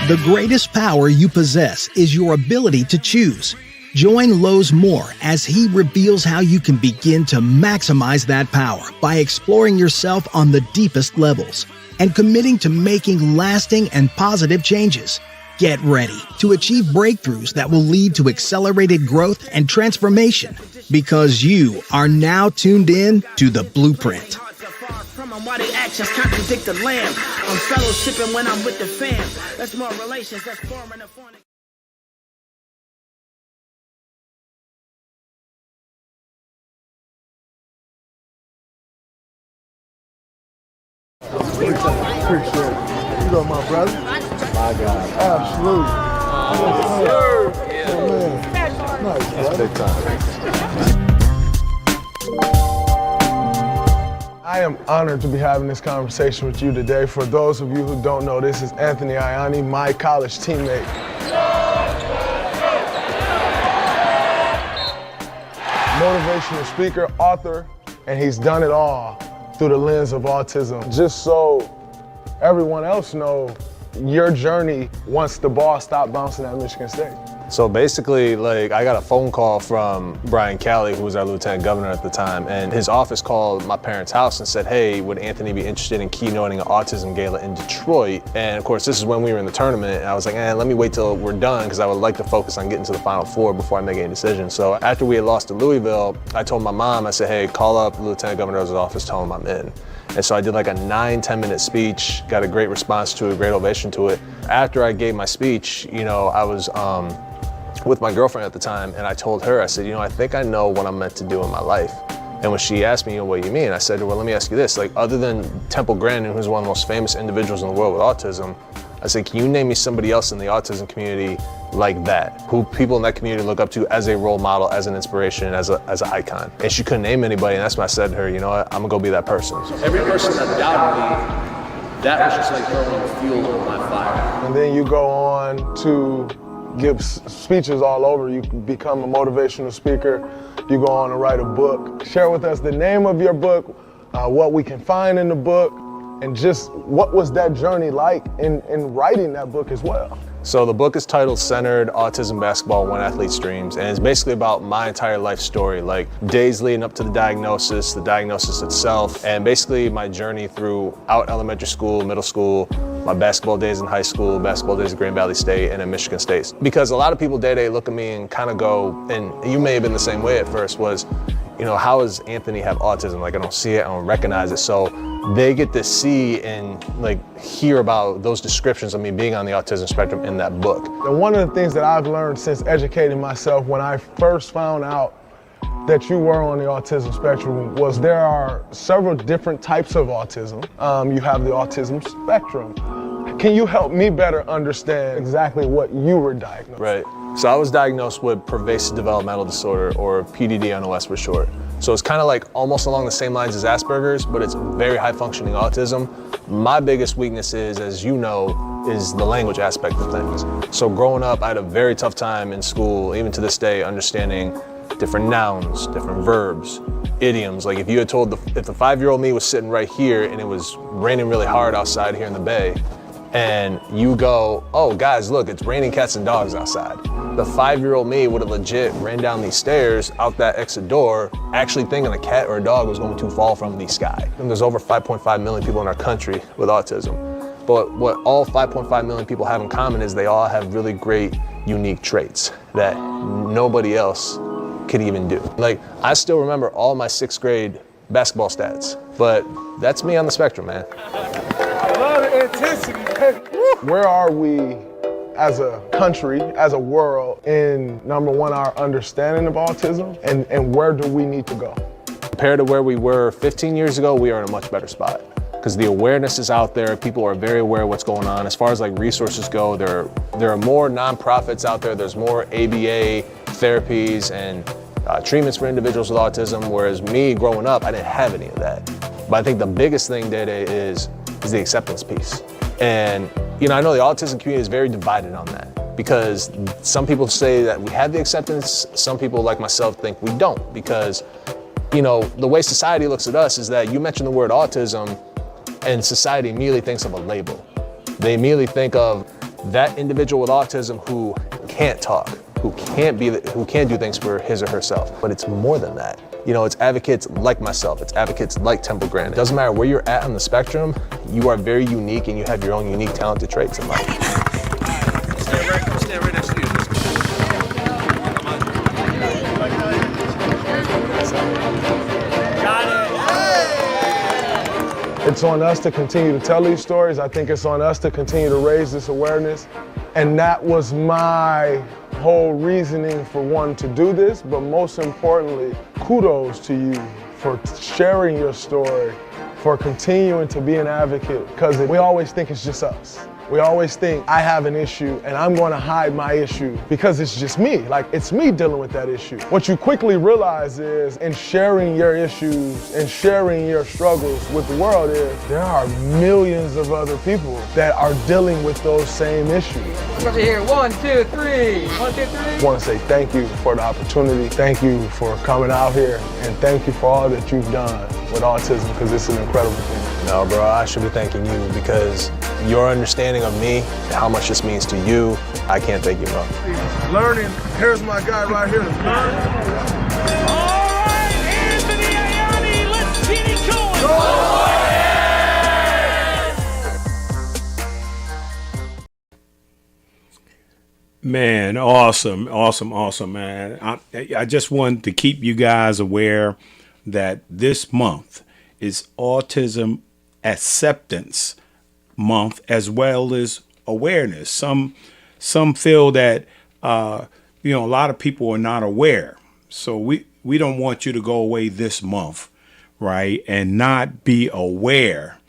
The greatest power you possess is your ability to choose. Join Lowe's Moore as he reveals how you can begin to maximize that power by exploring yourself on the deepest levels and committing to making lasting and positive changes. Get ready to achieve breakthroughs that will lead to accelerated growth and transformation, because you are now tuned in to The Blueprint. Why the actions contradict the lamb. I'm fellowshipping when I'm with the fam. That's more relations, that's forming a phonic. Appreciate it. You know my brother? My God. Absolutely. Yes, sir. Oh, man. Nice, That's brother. big time. I am honored to be having this conversation with you today. For those of you who don't know, this is Anthony Ianni, my college teammate. Motivational speaker, author, and he's done it all through the lens of autism. Just so everyone else know your journey once the ball stopped bouncing at Michigan State. So basically, I got a phone call from Brian Calley, who was our lieutenant governor at the time, and his office called my parents' house and said, hey, would Anthony be interested in keynoting an autism gala in Detroit? And of course, this is when we were in the tournament, and I was like, let me wait till we're done, because I would like to focus on getting to the Final Four before I make any decisions. So after we had lost to Louisville, I told my mom, I said, hey, call up the lieutenant governor's office, tell him I'm in. And so I did like a 9-10 minute speech, got a great response to it, great ovation to it. After I gave my speech, I was with my girlfriend at the time, and I told her, I said, I think I know what I'm meant to do in my life. And when she asked me, what do you mean? I said, well, let me ask you this. Other than Temple Grandin, who's one of the most famous individuals in the world with autism, I said, can you name me somebody else in the autism community like that, who people in that community look up to as a role model, as an inspiration, as an icon? And she couldn't name anybody, and that's when I said to her, I'm gonna go be that person. Every person that doubted me, that was just like throwing fuel on my fire. And then you go on to give speeches all over. You become a motivational speaker. You go on to write a book. Share with us the name of your book, what we can find in the book, and just what was that journey like in writing that book as well. So the book is titled Centered Autism Basketball One Athlete's Dreams, and it's basically about my entire life story, like days leading up to the diagnosis itself, and basically my journey throughout elementary school, middle school, my basketball days in high school, basketball days at Grand Valley State and at Michigan State. Because a lot of people day-to-day look at me and kind of go, and you may have been the same way at first, was, how does Anthony have autism? I don't see it, I don't recognize it. So they get to see and hear about those descriptions of me being on the autism spectrum in that book. And one of the things that I've learned since educating myself when I first found out that you were on the autism spectrum was there are several different types of autism. You have the autism spectrum. Can you help me better understand exactly what you were diagnosed with? Right. So I was diagnosed with pervasive developmental disorder, or PDD-NOS for short. So it's kind of almost along the same lines as Asperger's, but it's very high functioning autism. My biggest weakness is, as you know, is the language aspect of things. So growing up, I had a very tough time in school, even to this day, understanding different nouns, different verbs, idioms. If you had told if the 5-year-old me was sitting right here and it was raining really hard outside here in the Bay, and you go, oh guys, look, it's raining cats and dogs outside. The 5-year-old me would have legit ran down these stairs out that exit door, actually thinking a cat or a dog was going to fall from the sky. And there's over 5.5 million people in our country with autism. But what all 5.5 million people have in common is they all have really great, unique traits that nobody else could even do. I still remember all my 6th grade basketball stats, but that's me on the spectrum, man. A lot of intensity. Where are we as a country, as a world, in number one, our understanding of autism, and where do we need to go? Compared to where we were 15 years ago, we are in a much better spot, because the awareness is out there. People are very aware of what's going on. As far as resources go, there are more nonprofits out there. There's more ABA therapies and treatments for individuals with autism, whereas me growing up, I didn't have any of that. But I think the biggest thing today is the acceptance piece. And I know the autism community is very divided on that, because some people say that we have the acceptance, some people like myself think we don't, because the way society looks at us is that you mention the word autism and society immediately thinks of a label. They immediately think of that individual with autism who can't talk, who can't do things for his or herself. But it's more than that. You know, it's advocates like myself, it's advocates like Temple Grandin. It doesn't matter where you're at on the spectrum, you are very unique and you have your own unique talented traits in life. Stand right next to you. It's on us to continue to tell these stories. I think it's on us to continue to raise this awareness. And that was my whole reasoning for wanting to do this. But most importantly, kudos to you for sharing your story, for continuing to be an advocate, because we always think it's just us. We always think I have an issue and I'm going to hide my issue because it's just me. Like, it's me dealing with that issue. What you quickly realize is, in sharing your issues and sharing your struggles with the world, is there are millions of other people that are dealing with those same issues. Over here, 1, 2, 3. 1, 2, 3. I want to say thank you for the opportunity. Thank you for coming out here, and thank you for all that you've done with autism, because it's an incredible thing. No, bro, I should be thanking you, because your understanding of me and how much this means to you, I can't thank you enough. Learning, here's my guy right here. Learn. All right, Anthony Ayani, let's get it going. Man, awesome, man. I just wanted to keep you guys aware that this month is Autism Acceptance Month, as well as awareness. Some feel that a lot of people are not aware. So we don't want you to go away this month, right, and not be aware,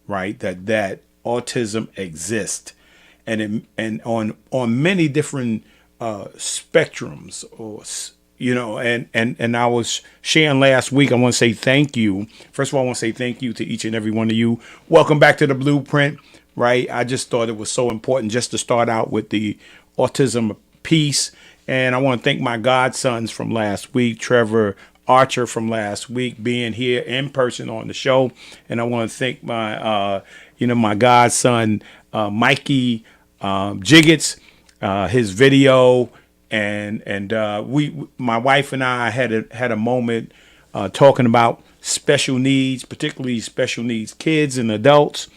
right, that autism exists. And on many different spectrums, and I was sharing last week. I want to say thank you. First of all, I want to say thank you to each and every one of you. Welcome back to the Blueprint, right? I just thought it was so important just to start out with the autism piece. And I want to thank my godsons from last week, Trevor Archer from last week, being here in person on the show. And I want to thank my, my godson, Mikey Jiggets, his video, and my wife and I had a moment talking about special needs, particularly special needs kids and adults.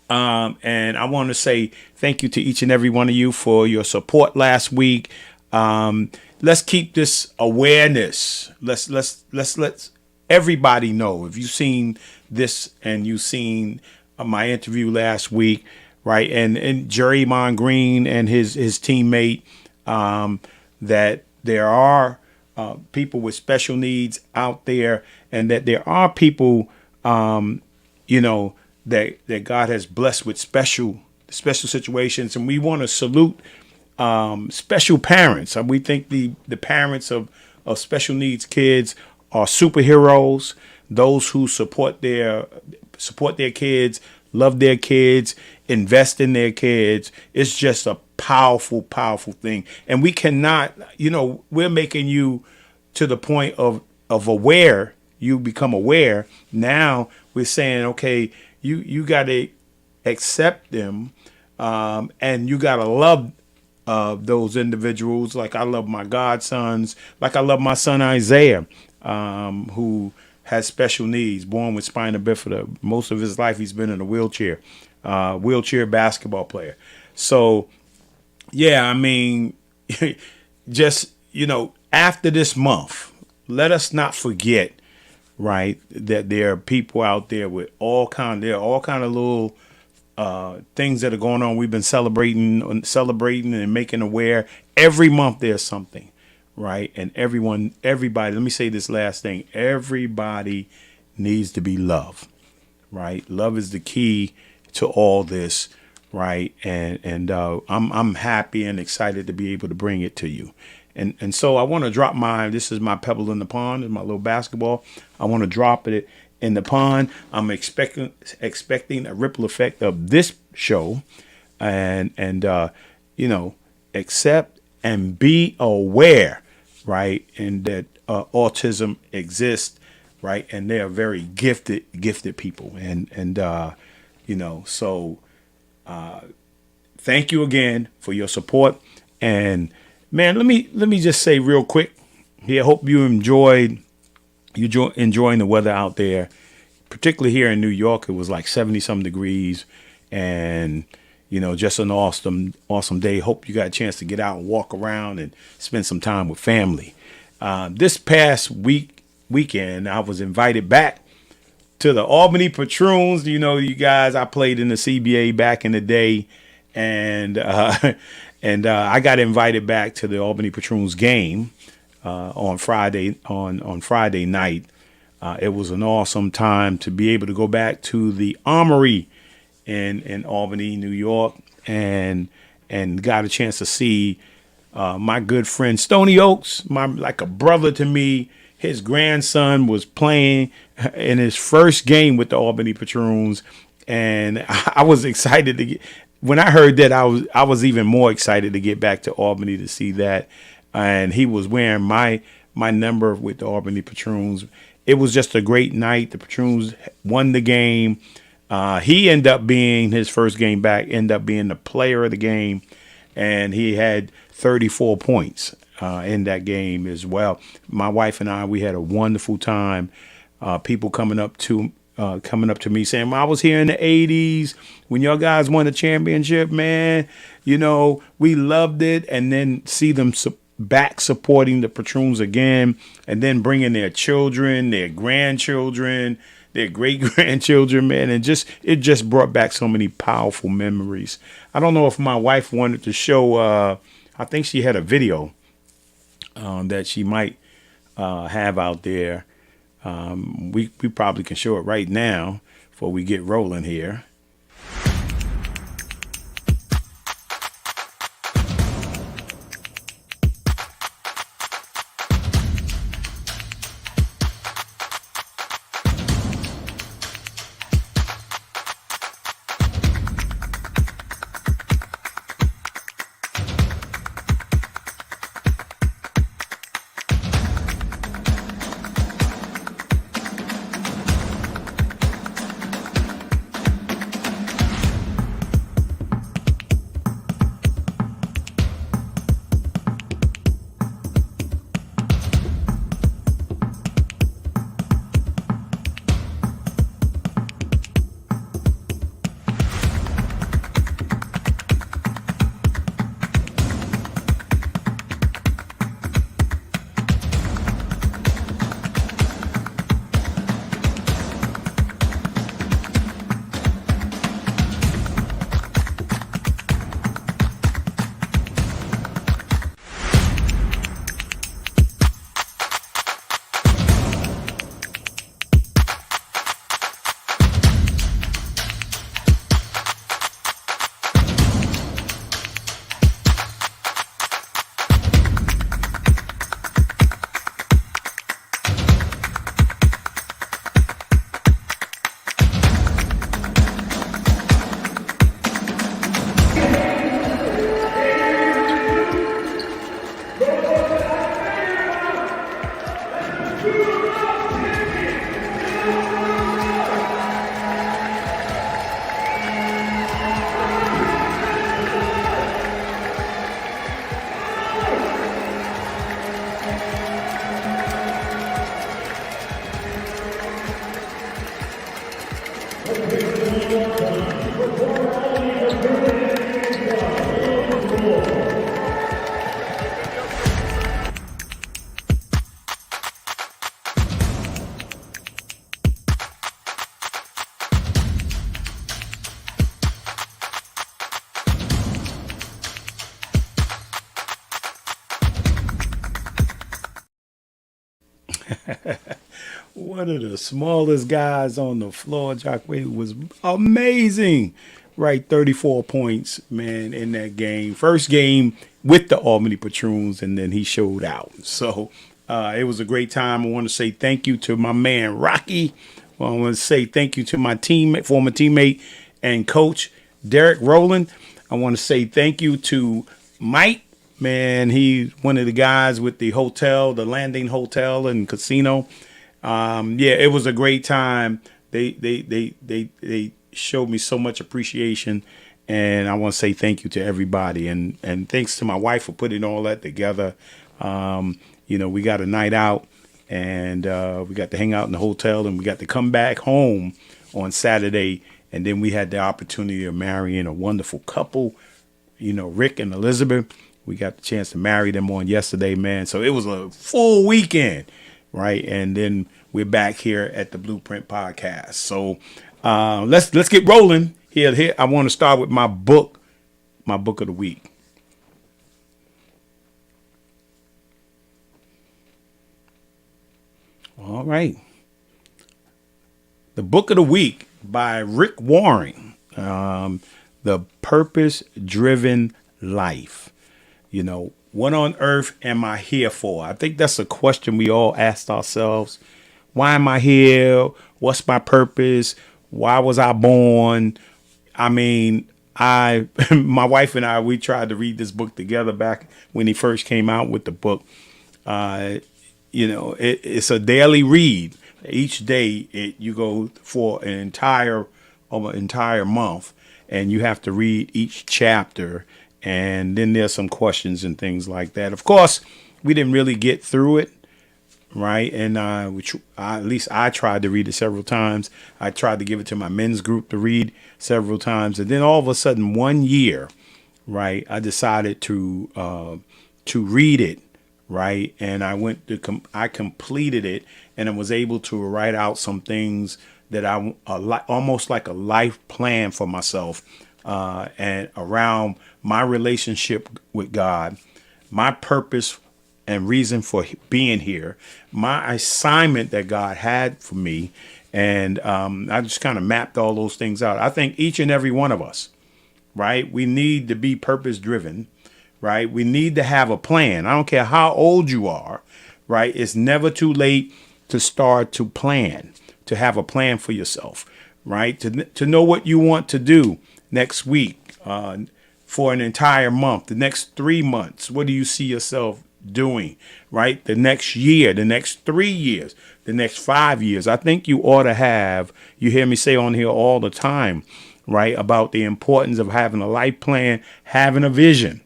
And I want to say thank you to each and every one of you for your support last week. Let's keep this awareness. Let's everybody know. If you've seen this and you've seen my interview last week, right, and Jerry Green and his teammate, that there are people with special needs out there, and that there are people, that God has blessed with special situations, and we want to salute special parents. And we think the parents of special needs kids are superheroes. Those who support their kids, love their kids, invest in their kids. It's just a powerful thing. And we cannot, we're making you to the point of aware. You become aware. Now we're saying, okay, you got to accept them, and you got to love those individuals. Like I love my godsons, like I love my son Isaiah, who has special needs, born with spina bifida. Most of his life he's been in a wheelchair basketball player. So, yeah, I mean, just, after this month, let us not forget, right, that there are people out there with all kind of little things that are going on. We've been celebrating and making aware. Every month there's something. Right. And everybody, let me say this last thing. Everybody needs to be loved. Right. Love is the key to all this. Right. And I'm happy and excited to be able to bring it to you. And so I want to drop this is my pebble in the pond, is my little basketball. I want to drop it in the pond. I'm expecting a ripple effect of this show, and accept and be aware, right, and that autism exists, right, and they are very gifted people, and so thank you again for your support. And man, let me just say real quick here. Hope you enjoying the weather out there, particularly here in New York. It was like 70 some degrees, and just an awesome day. Hope you got a chance to get out and walk around and spend some time with family. This past weekend, I was invited back to the Albany Patroons. You guys, I played in the CBA back in the day, and I got invited back to the Albany Patroons game on Friday night. It was an awesome time to be able to go back to the Armory in Albany, New York, and got a chance to see my good friend Stony Oaks, like a brother to me. His grandson was playing in his first game with the Albany Patroons, and I was excited to get. When I heard that, I was even more excited to get back to Albany to see that. And he was wearing my number with the Albany Patroons. It was just a great night. The Patroons won the game. He ended up being, his first game back, ended up being the player of the game, and he had 34 points in that game as well. My wife and I, we had a wonderful time. People coming up to me saying, well, I was here in the 80s when y'all guys won the championship, man. We loved it. And then see them back supporting the Patroons again, and then bringing their children, their grandchildren, their great-grandchildren, man. And it just brought back so many powerful memories. I don't know if my wife wanted to show, I think she had a video that she might have out there. We probably can show it right now before we get rolling here. One of the smallest guys on the floor, Jacquet, was amazing. Right, 34 points, man, in that game. First game with the Albany Patroons, and then he showed out. So it was a great time. I want to say thank you to my man, Rocky. I want to say thank you to my former teammate and coach, Derek Rowland. I want to say thank you to Mike. Man, he's one of the guys with the hotel, the Landing Hotel and Casino. Yeah, it was a great time. They showed me so much appreciation, And I want to say thank you to everybody, and thanks to my wife for putting all that together. We got a night out, and we got to hang out in the hotel, and we got to come back home on Saturday, and then we had the opportunity of marrying a wonderful couple, Rick and Elizabeth. We got the chance to marry them on yesterday, man. So it was a full weekend, right? And then we're back here at the Blueprint Podcast. So let's get rolling. Here, I want to start with my book of the week. All right. The book of the week by Rick Warren, The Purpose-Driven Life. What on earth am I here for? I think that's a question we all asked ourselves. Why am I here? What's my purpose? Why was I born? I mean, my wife and I, we tried to read this book together back when he first came out with the book. It's a daily read. Each day you go for an entire month, and you have to read each chapter. And then there's some questions and things like that. Of course, we didn't really get through it. Right. And at least I tried to read it several times. I tried to give it to my men's group to read several times. And then all of a sudden, one year, right, I decided to read it. Right. And I completed it, and I was able to write out some things that almost like a life plan for myself and around my relationship with God, my purpose and reason for being here, my assignment that God had for me. And I just kind of mapped all those things out. I think each and every one of us, right, we need to be purpose driven, right? We need to have a plan. I don't care how old you are, right? It's never too late to start to plan, to have a plan for yourself, right? To know what you want to do next week, for an entire month, the next 3 months. What do you see yourself doing, right? The next year, the next 3 years, the next 5 years. I think you ought to have, you hear me say on here all the time, right, about the importance of having a life plan, having a vision,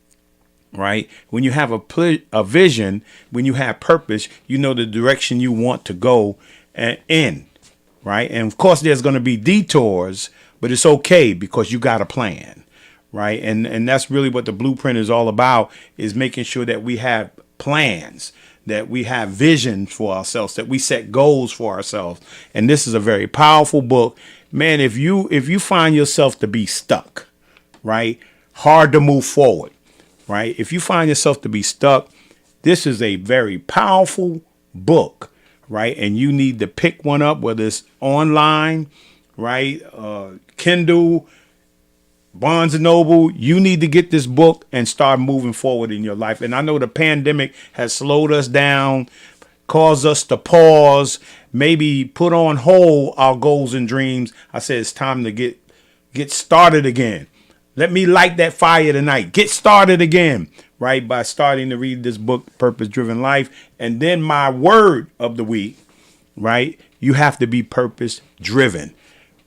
right? When you have a vision, when you have purpose, you know the direction you want to go in, right? And of course, there's going to be detours, but it's okay because you got a plan. Right. And that's really what the blueprint is all about, is making sure that we have plans, that we have vision for ourselves, that we set goals for ourselves. And this is a very powerful book. Man, if you find yourself to be stuck, right, hard to move forward, right? If you find yourself to be stuck, this is a very powerful book, right? And you need to pick one up, whether it's online, right, Kindle, Barnes and Noble. You need to get this book and start moving forward in your life. And I know the pandemic has slowed us down, caused us to pause, maybe put on hold our goals and dreams. I said it's time to get started again. Let me light that fire tonight. Get started again, right, by starting to read this book, Purpose Driven Life. And then my word of the week, right, you have to be purpose driven,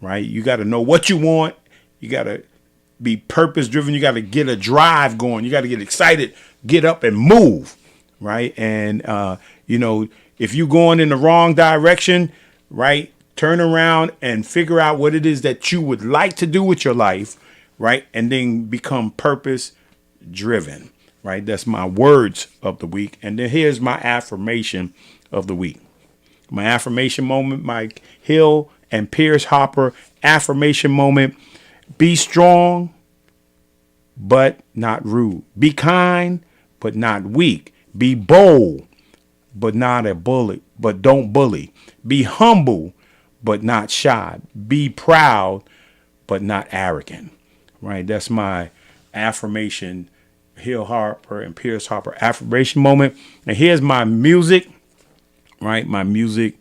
right? You got to know what you want. You got to be purpose driven. You got to get a drive going. You got to get excited, get up and move. Right. And, if you're going in the wrong direction, right, turn around and figure out what it is that you would like to do with your life. Right. And then become purpose driven. Right. That's my words of the week. And then here's my affirmation of the week. My affirmation moment, my Hill and Pierce Hopper affirmation moment. Be strong, but not rude. Be kind, but not weak. Be bold, but not a bully, but don't bully. Be humble, but not shy. Be proud, but not arrogant. Right? That's my affirmation, Hill Harper and Pierce Harper affirmation moment. And here's my music, right? My music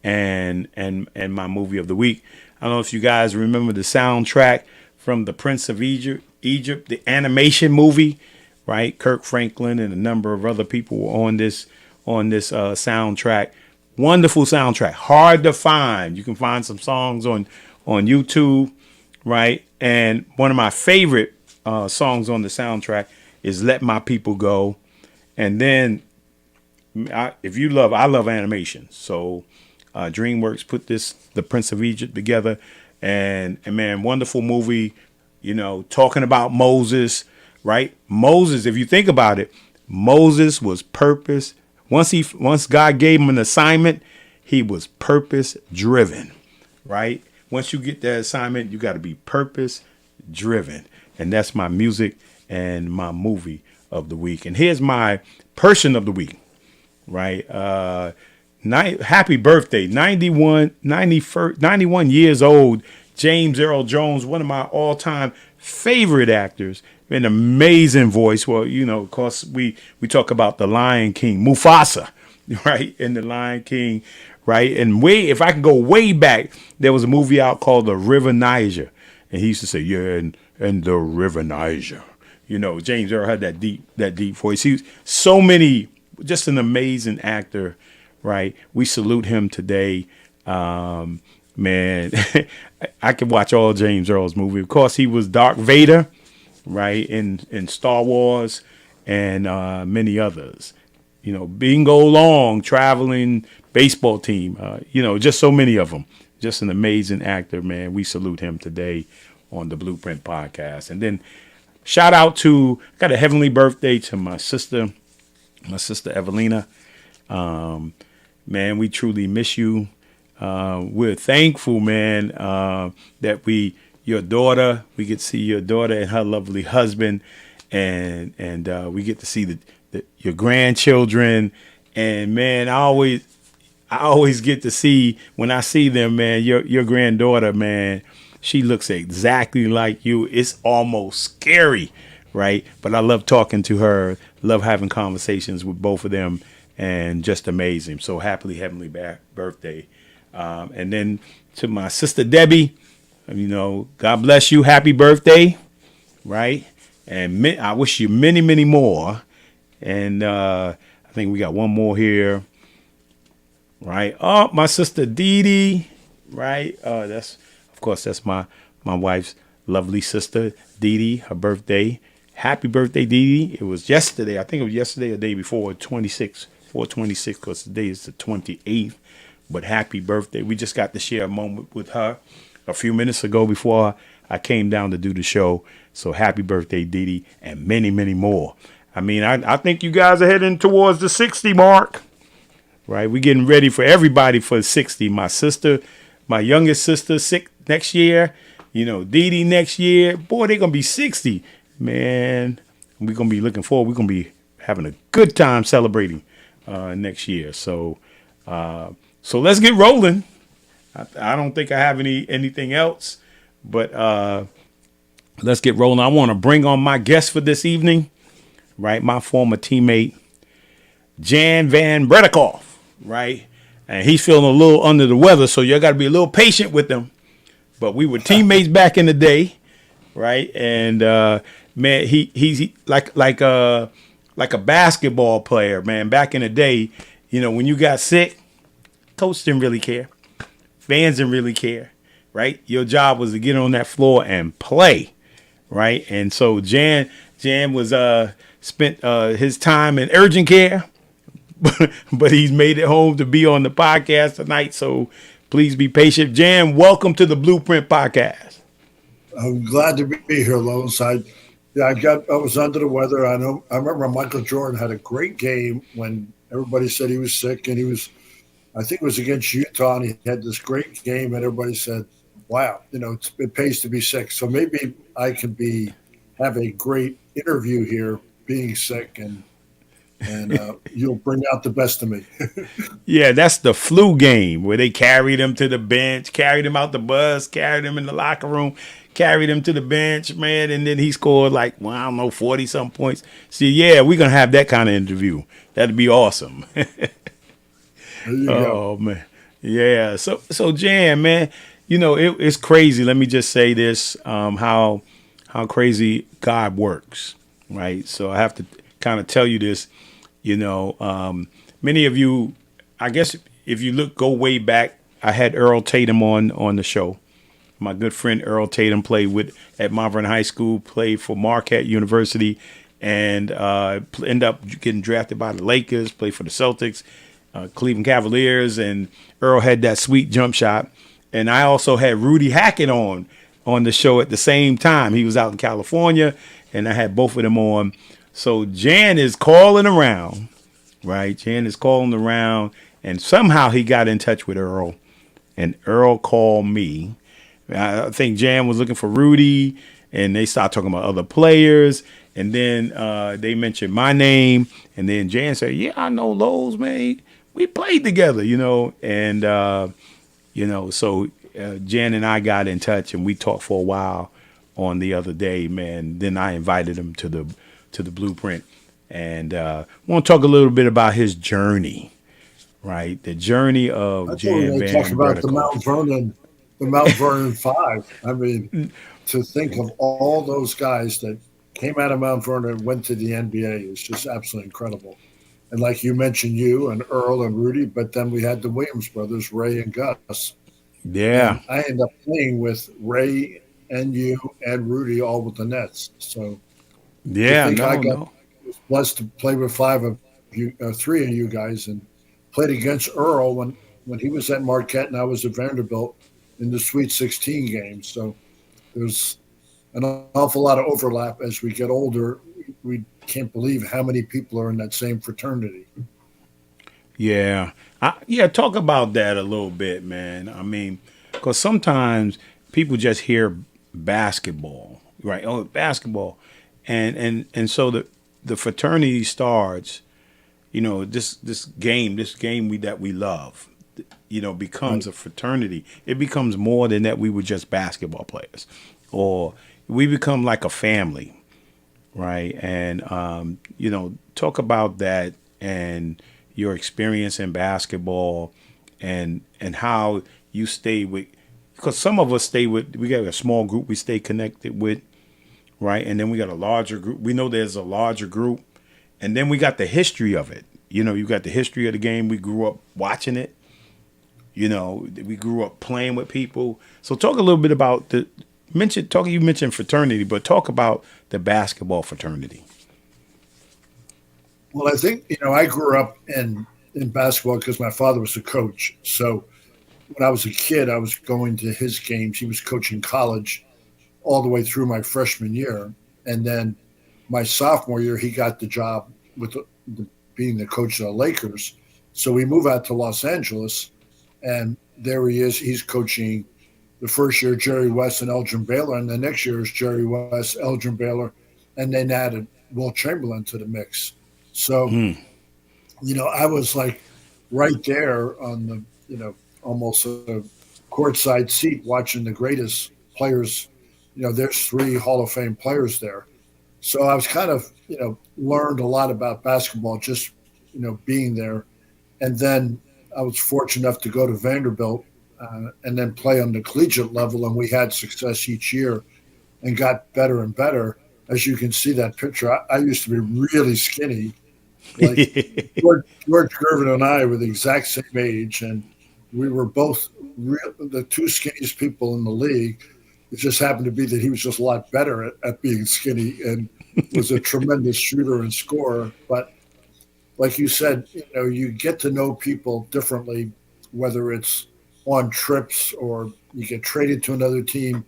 and my movie of the week. I don't know if you guys remember the soundtrack from The Prince of Egypt, the animation movie, right? Kirk Franklin and a number of other people were on this soundtrack. Wonderful soundtrack, hard to find. You can find some songs on YouTube, right? And one of my favorite songs on the soundtrack is "Let My People Go," and then I love animation, so DreamWorks put The Prince of Egypt together, and man, wonderful movie. You know, talking about Moses, right? Moses, if you think about it, Moses was purpose. Once God gave him an assignment, he was purpose driven, right? Once you get that assignment, you got to be purpose driven, and that's my music and my movie of the week. And here's my person of the week, right? Happy birthday, 91 years old, James Earl Jones, one of my all-time favorite actors. An amazing voice. Well, you know, of course, we talk about the Lion King, Mufasa, right? And the Lion King, right? And if I can go way back, there was a movie out called The River Niger. And he used to say, yeah, and the River Niger. You know, James Earl had that deep voice. He was just an amazing actor, right? We salute him today. Man, I could watch all James Earl's movie. Of course, he was Darth Vader, right, in Star Wars and many others. You know, Bingo Long, traveling baseball team. You know, just so many of them. Just an amazing actor, man. We salute him today on the Blueprint Podcast. And then shout out got a heavenly birthday to my sister Evelina. Man, we truly miss you. We're thankful, man, that your daughter, we get to see your daughter and her lovely husband, and we get to see your grandchildren. And man, I always get to see, when I see them, man, your granddaughter, man, she looks exactly like you. It's almost scary, right? But I love talking to her, love having conversations with both of them, and just amazing. So happily heavenly birthday. And then to my sister Debbie, you know, God bless you. Happy birthday, right? And I wish you many, many more. And I think we got one more here, right? Oh, my sister Dee Dee, right? That's my wife's lovely sister Dee Dee. Her birthday. Happy birthday, Dee Dee. It was yesterday. I think it was yesterday or the day before, 4/26, because today is the 28th. But happy birthday. We just got to share a moment with her a few minutes ago before I came down to do the show. So happy birthday, Dee Dee, and many, many more. I mean, I think you guys are heading towards the 60 mark, right? We're getting ready for everybody for 60. My sister, my youngest sister, next year. You know, Dee Dee next year. Boy, they're going to be 60. Man, we're going to be looking forward. We're going to be having a good time celebrating next year. So let's get rolling. I don't think I have anything else, but let's get rolling. I want to bring on my guest for this evening, right? My former teammate, Jan Van Bredikoff, right? And he's feeling a little under the weather, so you got to be a little patient with him. But we were teammates back in the day, right? And man, he's like a basketball player, man. Back in the day, you know, when you got sick, coach didn't really care. Fans didn't really care, right? Your job was to get on that floor and play, right? And so Jan was spent his time in urgent care, but he's made it home to be on the podcast tonight. So please be patient. Jan, welcome to the Blueprint Podcast. I'm glad to be here, Lois. I was under the weather. I remember Michael Jordan had a great game when everybody said he was sick, and I think it was against Utah, and he had this great game, and everybody said, wow, you know, it pays to be sick. So maybe I could have a great interview here being sick, and you'll bring out the best of me. Yeah, that's the flu game where they carried him to the bench, carried him out the bus, carried him in the locker room, carried him to the bench, man, and then he scored 40-some points. See, yeah, we're going to have that kind of interview. That'd be awesome. Oh, man. Yeah. So Jan, man, you know, it's crazy. Let me just say this, how crazy God works, right? So I have to kind of tell you this, you know, many of you, I guess if you go way back, I had Earl Tatum on the show, My good friend Earl Tatum played with at Mount Vernon High School, played for Marquette University, and ended up getting drafted by the Lakers, played for the Celtics, Cleveland Cavaliers, and Earl had that sweet jump shot. And I also had Rudy Hackett on the show at the same time. He was out in California, and I had both of them on. So Jan is calling around, right? Jan is calling around, and somehow he got in touch with Earl, and Earl called me. I think Jan was looking for Rudy, and they started talking about other players, and then they mentioned my name, and then Jan said, "Yeah, I know Lowe's, man. We played together, and so Jan and I got in touch, and we talked for a while on the other day, man. Then I invited him to the Blueprint, and want to talk a little bit about his journey, right? The journey of Jan Van talk about Bredikoff. the Mount Vernon Five. I mean, to think of all those guys that came out of Mount Vernon and went to the NBA is just absolutely incredible. And like you mentioned, you and Earl and Rudy, but then we had the Williams brothers, Ray and Gus. Yeah, And I ended up playing with Ray and you and Rudy all with the Nets. So to yeah, think I no, got no. blessed to play with five of you, three of you guys, and played against Earl when he was at Marquette and I was at Vanderbilt in the Sweet 16 game. So there's an awful lot of overlap as we get older. We can't believe how many people are in that same fraternity. Yeah. Talk about that a little bit, man. I mean, because sometimes people just hear basketball, right? Oh, basketball. And so the fraternity starts, this game that we love, becomes Right. a fraternity. It becomes more than that we were just basketball players. Or we become like a family, right? And talk about that and your experience in basketball, and how you stay with, because some of us we got a small group we stay connected with, right? And then we got a larger group. We know there's a larger group, and then we got the history of it. You got the history of the game. We grew up watching it. We grew up playing with people. So talk a little bit about you mentioned fraternity, but talk about the basketball fraternity. Well, I think, I grew up in basketball because my father was a coach. So when I was a kid, I was going to his games. He was coaching college all the way through my freshman year. And then my sophomore year, he got the job with being the coach of the Lakers. So we move out to Los Angeles, and there he is. He's coaching the first year Jerry West and Elgin Baylor, and the next year is Jerry West, Elgin Baylor, and then added Will Chamberlain to the mix. So, I was like right there on the, almost a courtside seat watching the greatest players. There's three Hall of Fame players there. So I was kind of, learned a lot about basketball just, being there. And then I was fortunate enough to go to Vanderbilt and then play on the collegiate level. And we had success each year and got better and better. As you can see that picture, I used to be really skinny. Like George Gervin and I were the exact same age, and we were both the two skinniest people in the league. It just happened to be that he was just a lot better at being skinny and was a tremendous shooter and scorer. But like you said, you get to know people differently, whether it's on trips or you get traded to another team.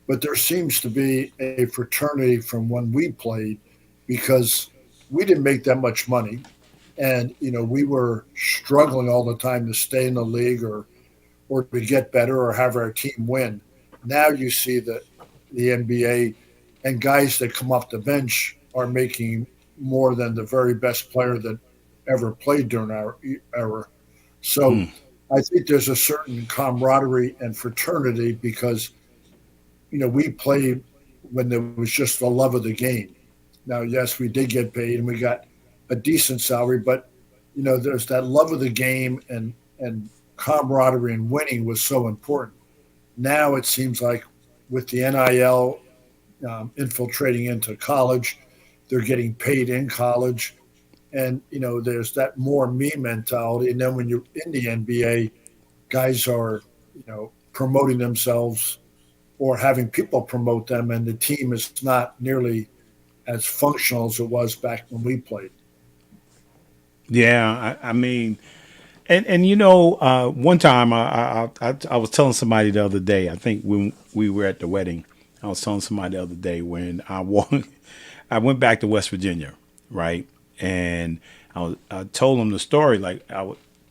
But there seems to be a fraternity from when we played because we didn't make that much money. And, we were struggling all the time to stay in the league or to get better or have our team win. Now you see that the NBA and guys that come off the bench are making more than the very best player that ever played during our era. So I think there's a certain camaraderie and fraternity because, we played when there was just the love of the game. Now, yes, we did get paid and we got a decent salary, but, there's that love of the game and camaraderie and winning was so important. Now it seems like with the NIL infiltrating into college, they're getting paid in college. And, there's that more me mentality. And then when you're in the NBA, guys are, promoting themselves or having people promote them, and the team is not nearly as functional as it was back when we played. Yeah, I mean, and one time I was telling somebody the other day. I think when we were at the wedding, I was telling somebody the other day when I went back to West Virginia, right? And I told them the story. Like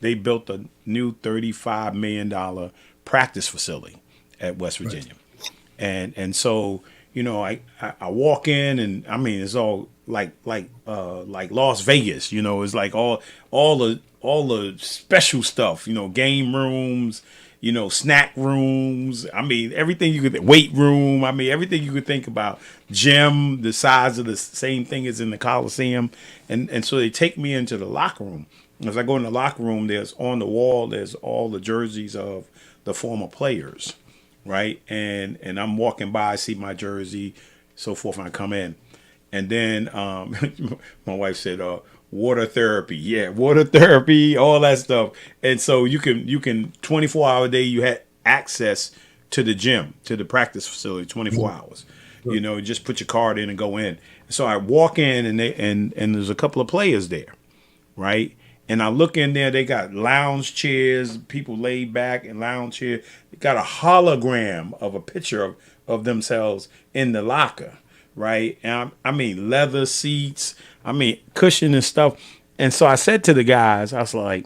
they built a new $35 million practice facility at West Virginia, and so I walk in, and I mean it's all like Las Vegas. It's like all the special stuff. Game rooms. Snack rooms. I mean, everything you could, weight room. I mean, everything you could think about. Gym, the size of the same thing as in the Coliseum. And so they take me into the locker room. As I go in the locker room, there's on the wall, there's all the jerseys of the former players, right? And I'm walking by, I see my jersey, so forth, and I come in. And then my wife said, water therapy, water therapy, all that stuff. And so you can 24-hour a day, you had access to the gym, to the practice facility, 24 hours. Just put your card in and go in. So I walk in, and there's a couple of players there, right? And I look in there, they got lounge chairs, people laid back in lounge chairs. They got a hologram of a picture of themselves in the locker, right? And I mean, leather seats, I mean, cushion and stuff. And so I said to the guys, I was like,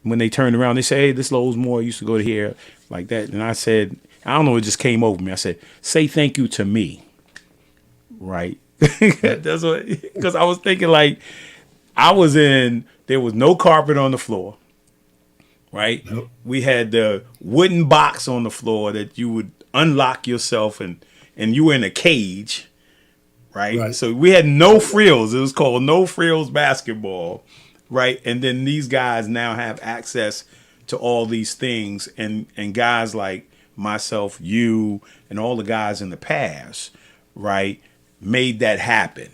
when they turned around, they said, hey, this Lowe's Moore used to go to here like that. And I said, I don't know, it just came over me. I said, say thank you to me, right? That's what, because I was thinking like, there was no carpet on the floor, right? Nope. We had the wooden box on the floor that you would unlock yourself, and you were in a cage. Right. So we had no frills. It was called no frills basketball. Right. And then these guys now have access to all these things. And guys like myself, you, and all the guys in the past, right, made that happen.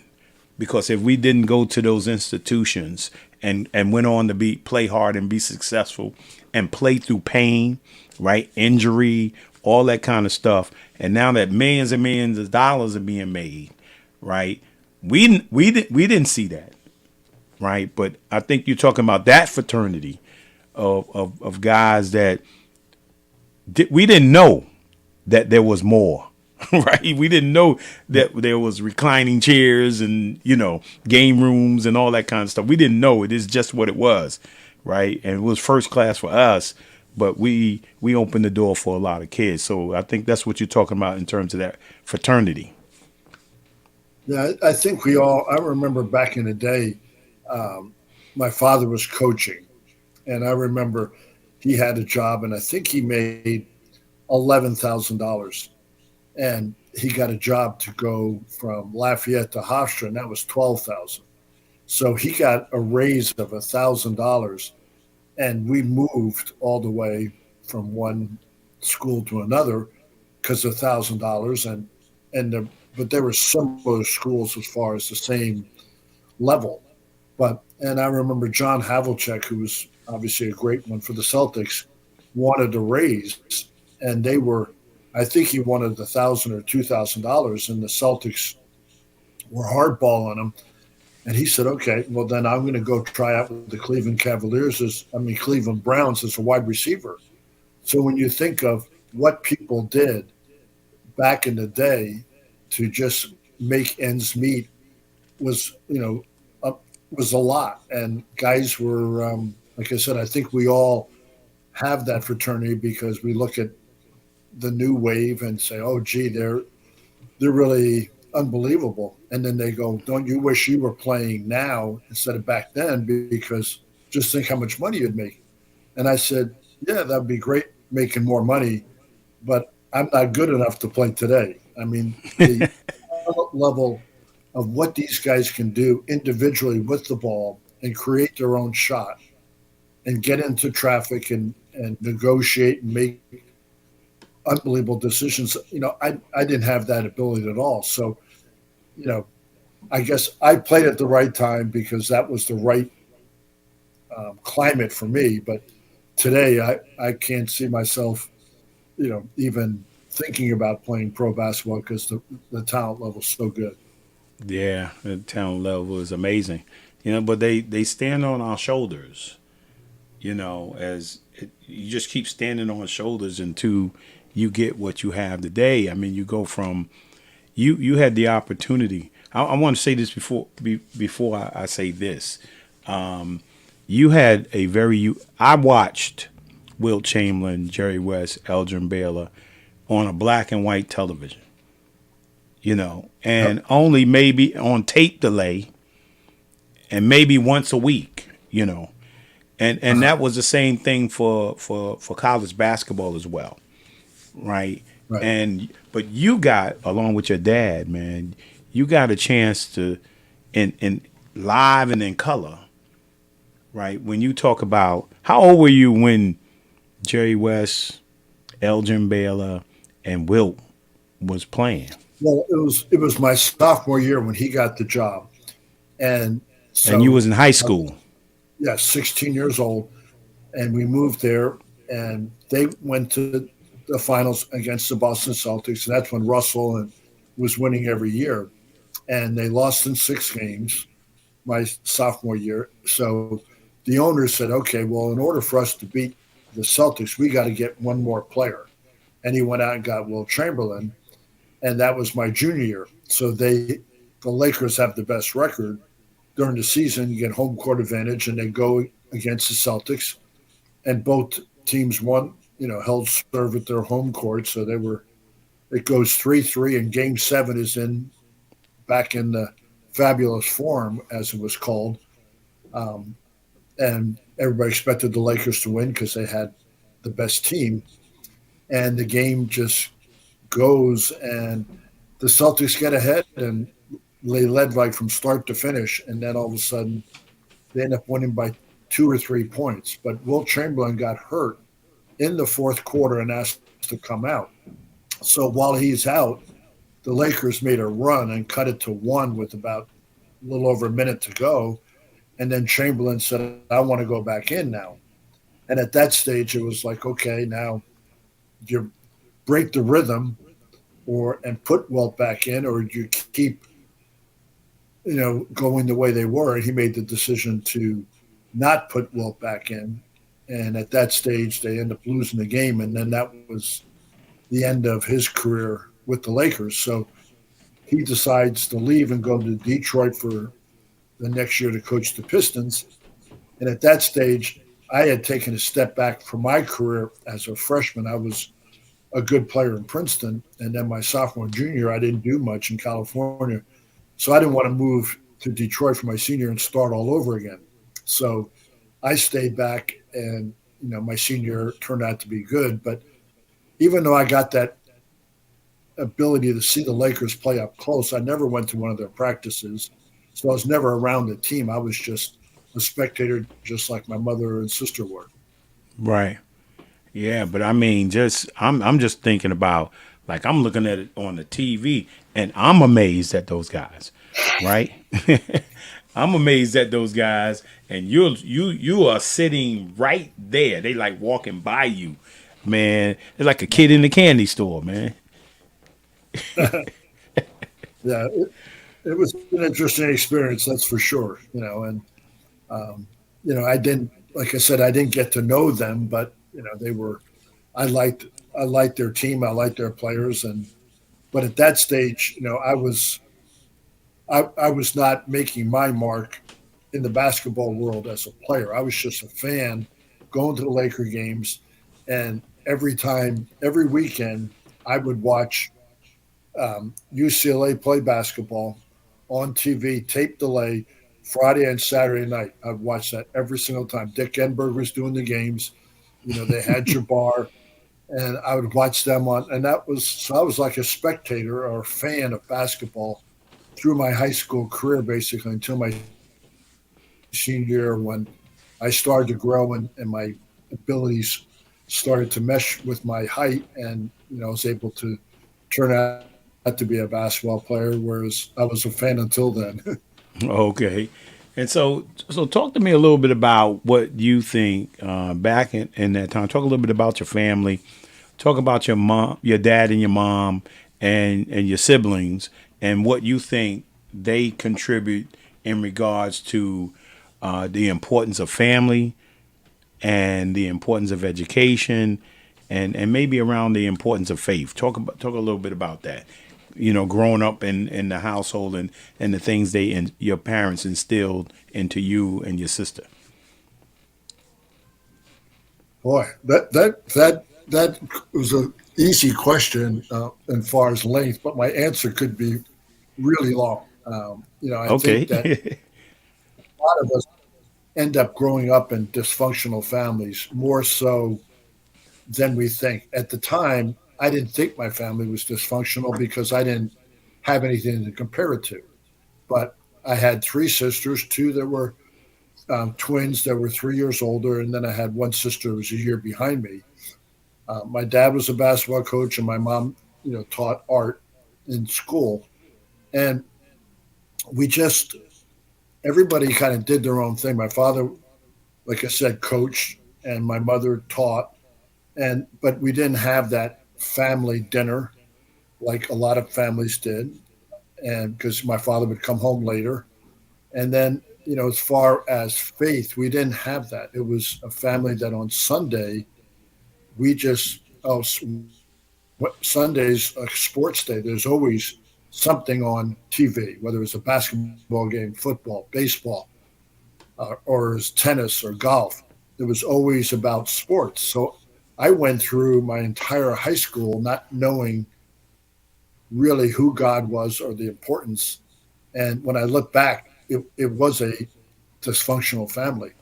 Because if we didn't go to those institutions and went on to play hard and be successful and play through pain, right, injury, all that kind of stuff. And now that millions and millions of dollars are being made, right? We didn't see that, right? But I think you're talking about that fraternity of guys that we didn't know that there was more, right? We didn't know that there was reclining chairs and game rooms and all that kind of stuff. We didn't know. It is just what it was, right? And it was first class for us, but we opened the door for a lot of kids. So I think that's what you're talking about in terms of that fraternity. Yeah, I think I remember back in the day, my father was coaching, and I remember he had a job, and I think he made $11,000, and he got a job to go from Lafayette to Hofstra, and that was $12,000. So he got a raise of $1,000, and we moved all the way from one school to another because of $1,000, but there were similar schools as far as the same level. And I remember John Havlicek, who was obviously a great one for the Celtics, wanted to raise, and I think he wanted $1,000 or $2,000, and the Celtics were hardballing him. And he said, okay, well, then I'm going to go try out with the Cleveland Browns as a wide receiver. So when you think of what people did back in the day to just make ends meet was a lot. And guys were, like I said, I think we all have that fraternity because we look at the new wave and say, oh, gee, they're really unbelievable. And then they go, don't you wish you were playing now instead of back then? Because just think how much money you'd make. And I said, yeah, that'd be great making more money, but I'm not good enough to play today. I mean, the level of what these guys can do individually with the ball and create their own shot and get into traffic and negotiate and make unbelievable decisions. I didn't have that ability at all. So, I guess I played at the right time because that was the right climate for me. But today I can't see myself, even thinking about playing pro basketball because the talent level's so good. Yeah, the talent level is amazing. But they stand on our shoulders. As you just keep standing on shoulders until you get what you have today. I mean, you go from you had the opportunity. I want to say this before I say this. You had a very you. I watched Wilt Chamberlain, Jerry West, Elgin Baylor on a black and white television. And only maybe on tape delay, and maybe once a week. And that was the same thing for college basketball as well, right? Right. But you got, along with your dad, man, you got a chance to in live and in color, right? When you talk about, how old were you when Jerry West, Elgin Baylor, and Wilt was playing? Well, it was my sophomore year when he got the job, and And you so was in high school. yeah, 16 years old, and we moved there, and they went to the finals against the Boston Celtics, and that's when Russell and was winning every year, and they lost in 6 games my sophomore year. So the owner said, "Okay, well, in order for us to beat the Celtics, we got to get one more player," and he went out and got Will Chamberlain, and that was my junior year. So the Lakers have the best record during the season. You get home court advantage, and they go against the Celtics, and both teams won. Held serve at their home court, so they were. It goes 3-3, and Game 7 is back in the fabulous form, as it was called, and everybody expected the Lakers to win because they had the best team, and the game just goes, and the Celtics get ahead, and they led like from start to finish, and then all of a sudden they end up winning by 2 or 3 points. But Will Chamberlain got hurt in the fourth quarter and asked to come out. So while he's out, the Lakers made a run and cut it to 1 with about a little over a minute to go. And then Chamberlain said, "I want to go back in now." And at that stage, it was like, okay, now you break the rhythm and put Wilt back in, or you keep going the way they were. He made the decision to not put Wilt back in. And at that stage, they end up losing the game. And then that was the end of his career with the Lakers. So he decides to leave and go to Detroit for the next year to coach the Pistons. And at that stage, I had taken a step back from my career as a freshman. I was a good player in Princeton. And then my sophomore and junior, I didn't do much in California. So I didn't want to move to Detroit for my senior and start all over again. So I stayed back, and my senior turned out to be good. But even though I got that ability to see the Lakers play up close, I never went to one of their practices. So I was never around the team. I was just a spectator, just like my mother and sister were. Right. Yeah, but I mean, I'm just thinking about, like, I'm looking at it on the TV, and I'm amazed at those guys, right? I'm amazed at those guys, and you are sitting right there. They like walking by you, man. It's like a kid in the candy store, man. Yeah, it was an interesting experience, that's for sure. And I didn't, like I said, I didn't get to know them, but they were. I liked their team. I liked their players, but at that stage, I was not making my mark in the basketball world as a player. I was just a fan going to the Laker games, and every weekend, I would watch UCLA play basketball on TV, tape delay, Friday and Saturday night. I'd watch that every single time. Dick Enberg was doing the games. They had Jabbar, and I would watch them and I was like a spectator or a fan of basketball through my high school career, basically, until my senior year, when I started to grow and my abilities started to mesh with my height, and I was able to turn out to be a basketball player, whereas I was a fan until then. Okay. And so talk to me a little bit about what you think back in that time. Talk a little bit about your family. Talk about your mom, your dad, and your mom, and your siblings, and what you think they contribute in regards to the importance of family and the importance of education, and maybe around the importance of faith. Talk a little bit about that. Growing up in the household and the things your parents instilled into you and your sister. Boy, that was an easy question as far as length, but my answer could be really long. I think that Okay. a lot of us end up growing up in dysfunctional families more so than we think. At the time, I didn't think my family was dysfunctional because I didn't have anything to compare it to. But I had three sisters, two that were twins that were 3 years older, and then I had one sister who was a year behind me. My dad was a basketball coach, and my mom, taught art in school, and we just everybody kind of did their own thing. My father, like I said, coached, and my mother taught, and but we didn't have that family dinner like a lot of families did, and because my father would come home later, and then as far as faith, we didn't have that. It was a family that on Sunday we just Sundays a sports day. There's always something on TV, whether it's a basketball game, football, baseball, or it's tennis or golf. It was always about sports. So I went through my entire high school not knowing really who God was or the importance. And when I look back, it was a dysfunctional family.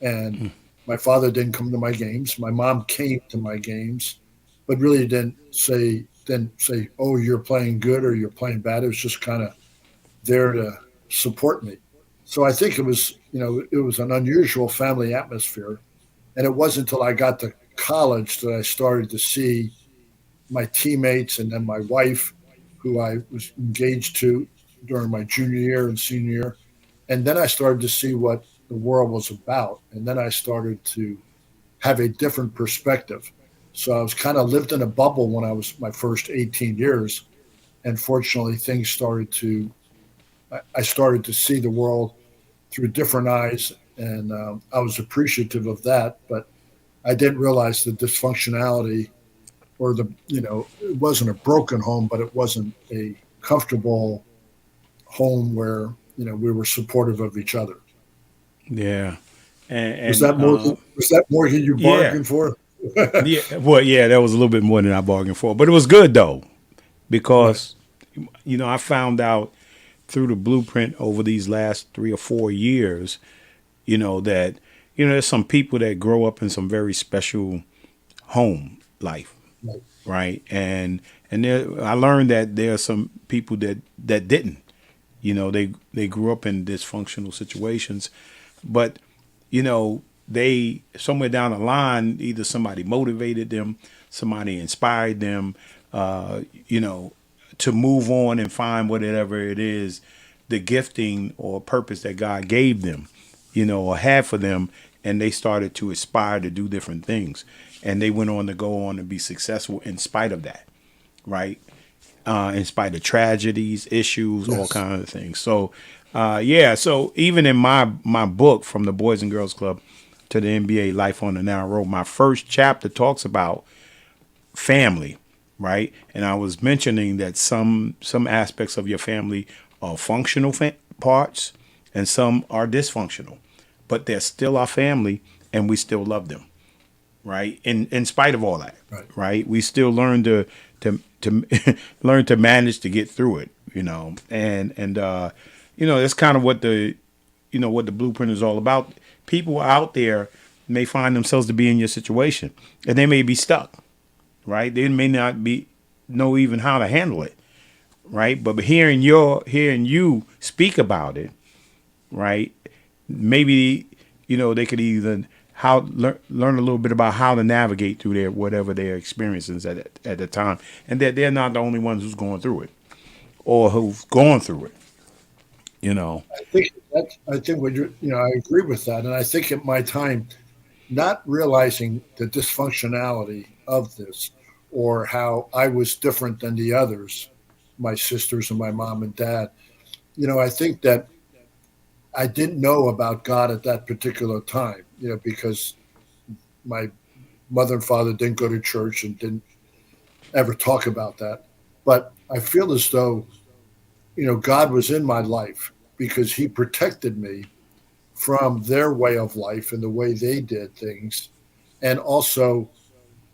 And my father didn't come to my games. My mom came to my games, but really didn't say, oh, you're playing good or you're playing bad. It was just kind of there to support me. So I think it was an unusual family atmosphere. And it wasn't until I got to college that I started to see my teammates and then my wife, who I was engaged to during my junior year and senior year. And then I started to see what the world was about. And then I started to have a different perspective. So I was kind of lived in a bubble when I was my first 18 years. And fortunately, I started to see the world through different eyes. And I was appreciative of that. But I didn't realize the dysfunctionality or it wasn't a broken home, but it wasn't a comfortable home where, we were supportive of each other. Yeah. Was And that more? Was that more than you yeah, bargained for? yeah. Well, yeah, that was a little bit more than I bargained for, but it was good though, Right. because I found out through the blueprint over these last 3 or 4 years, that there's some people that grow up in some very special home life, Right. right? And I learned that there are some people that didn't. They grew up in dysfunctional situations, but they somewhere down the line, either somebody motivated them, somebody inspired them, to move on and find whatever it is, the gifting or purpose that God gave them, or had for them, and they started to aspire to do different things, and they went on to go on to be successful in spite of that, right? In spite of tragedies, issues, all Yes. kinds of things. So, yeah. So even in my book, From the Boys and Girls Club to the NBA, Life on the Narrow Road, my first chapter talks about family, right? And I was mentioning that some aspects of your family are functional parts, and some are dysfunctional, but they're still our family, and we still love them, right? In spite of all that, Right. right? We still learn to learn to manage to get through it, and that's kind of what the blueprint is all about. People out there may find themselves to be in your situation, and they may be stuck, right? They may not know even how to handle it, right? But hearing you speak about it, right? Maybe they could either learn a little bit about how to navigate through their whatever their experiences at the time, and that they're not the only ones who's going through it or who've gone through it. I think I agree with that, and I think at my time, not realizing the dysfunctionality of this, or how I was different than the others, my sisters and my mom and dad. I think that I didn't know about God at that particular time, because my mother and father didn't go to church and didn't ever talk about that. But I feel as though, God was in my life because he protected me from their way of life and the way they did things. And also,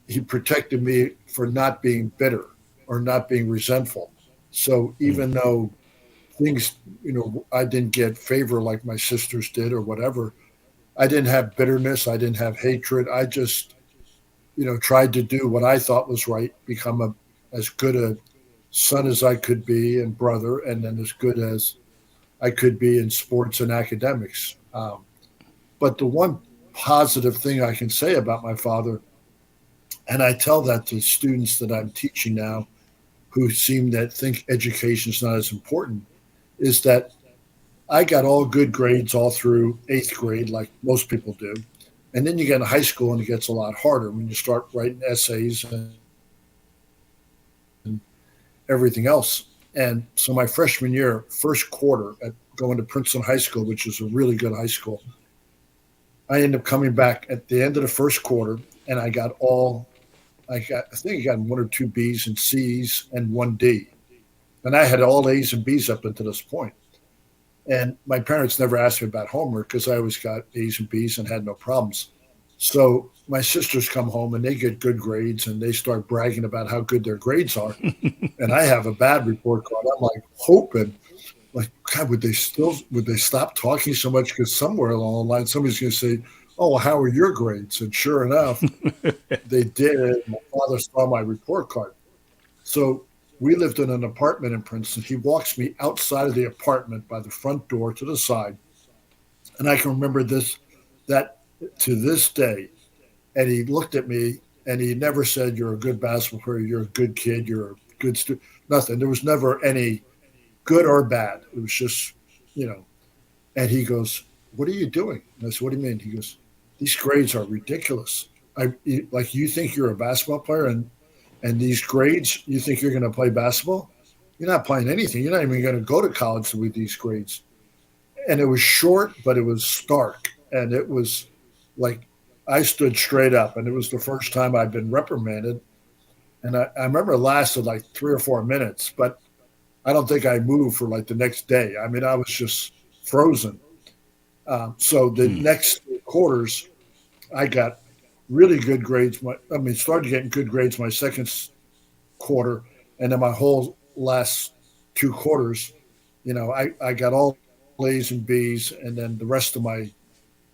he protected me for not being bitter or not being resentful. So even though things, I didn't get favor like my sisters did or whatever, I didn't have bitterness. I didn't have hatred. I just, tried to do what I thought was right, become as good a son as I could be and brother, and then as good as I could be in sports and academics. But the one positive thing I can say about my father, and I tell that to students that I'm teaching now who seem to think education is not as important, is that I got all good grades all through eighth grade, like most people do. And then you get in high school and it gets a lot harder when you start writing essays and everything else. And so my freshman year, first quarter at going to Princeton High School, which is a really good high school, I ended up coming back at the end of the first quarter and I think I got one or two B's and C's and one D. And I had all A's and B's up until this point. And my parents never asked me about homework because I always got A's and B's and had no problems. So my sisters come home and they get good grades and they start bragging about how good their grades are. And I have a bad report card. I'm like hoping, like, God, would they stop talking so much? Because somewhere along the line, somebody's going to say, oh, well, how are your grades? And sure enough, they did. My father saw my report card. So we lived in an apartment in Princeton. He walks me outside of the apartment by the front door to the side. And I can remember that to this day. And he looked at me and he never said, you're a good basketball player, you're a good kid, you're a good student, nothing. There was never any good or bad. It was just, and he goes, what are you doing? And I said, what do you mean? He goes, these grades are ridiculous. You think you're a basketball player and these grades, you think you're going to play basketball? You're not playing anything. You're not even going to go to college with these grades. And it was short, but it was stark. And it was like I stood straight up. And it was the first time I'd been reprimanded. And I remember it lasted like 3 or 4 minutes, but I don't think I moved for like the next day. I mean, I was just frozen. So the next quarters, I got really good grades. Started getting good grades my second quarter, and then my whole last 2 quarters, I got all A's and B's, and then the rest of my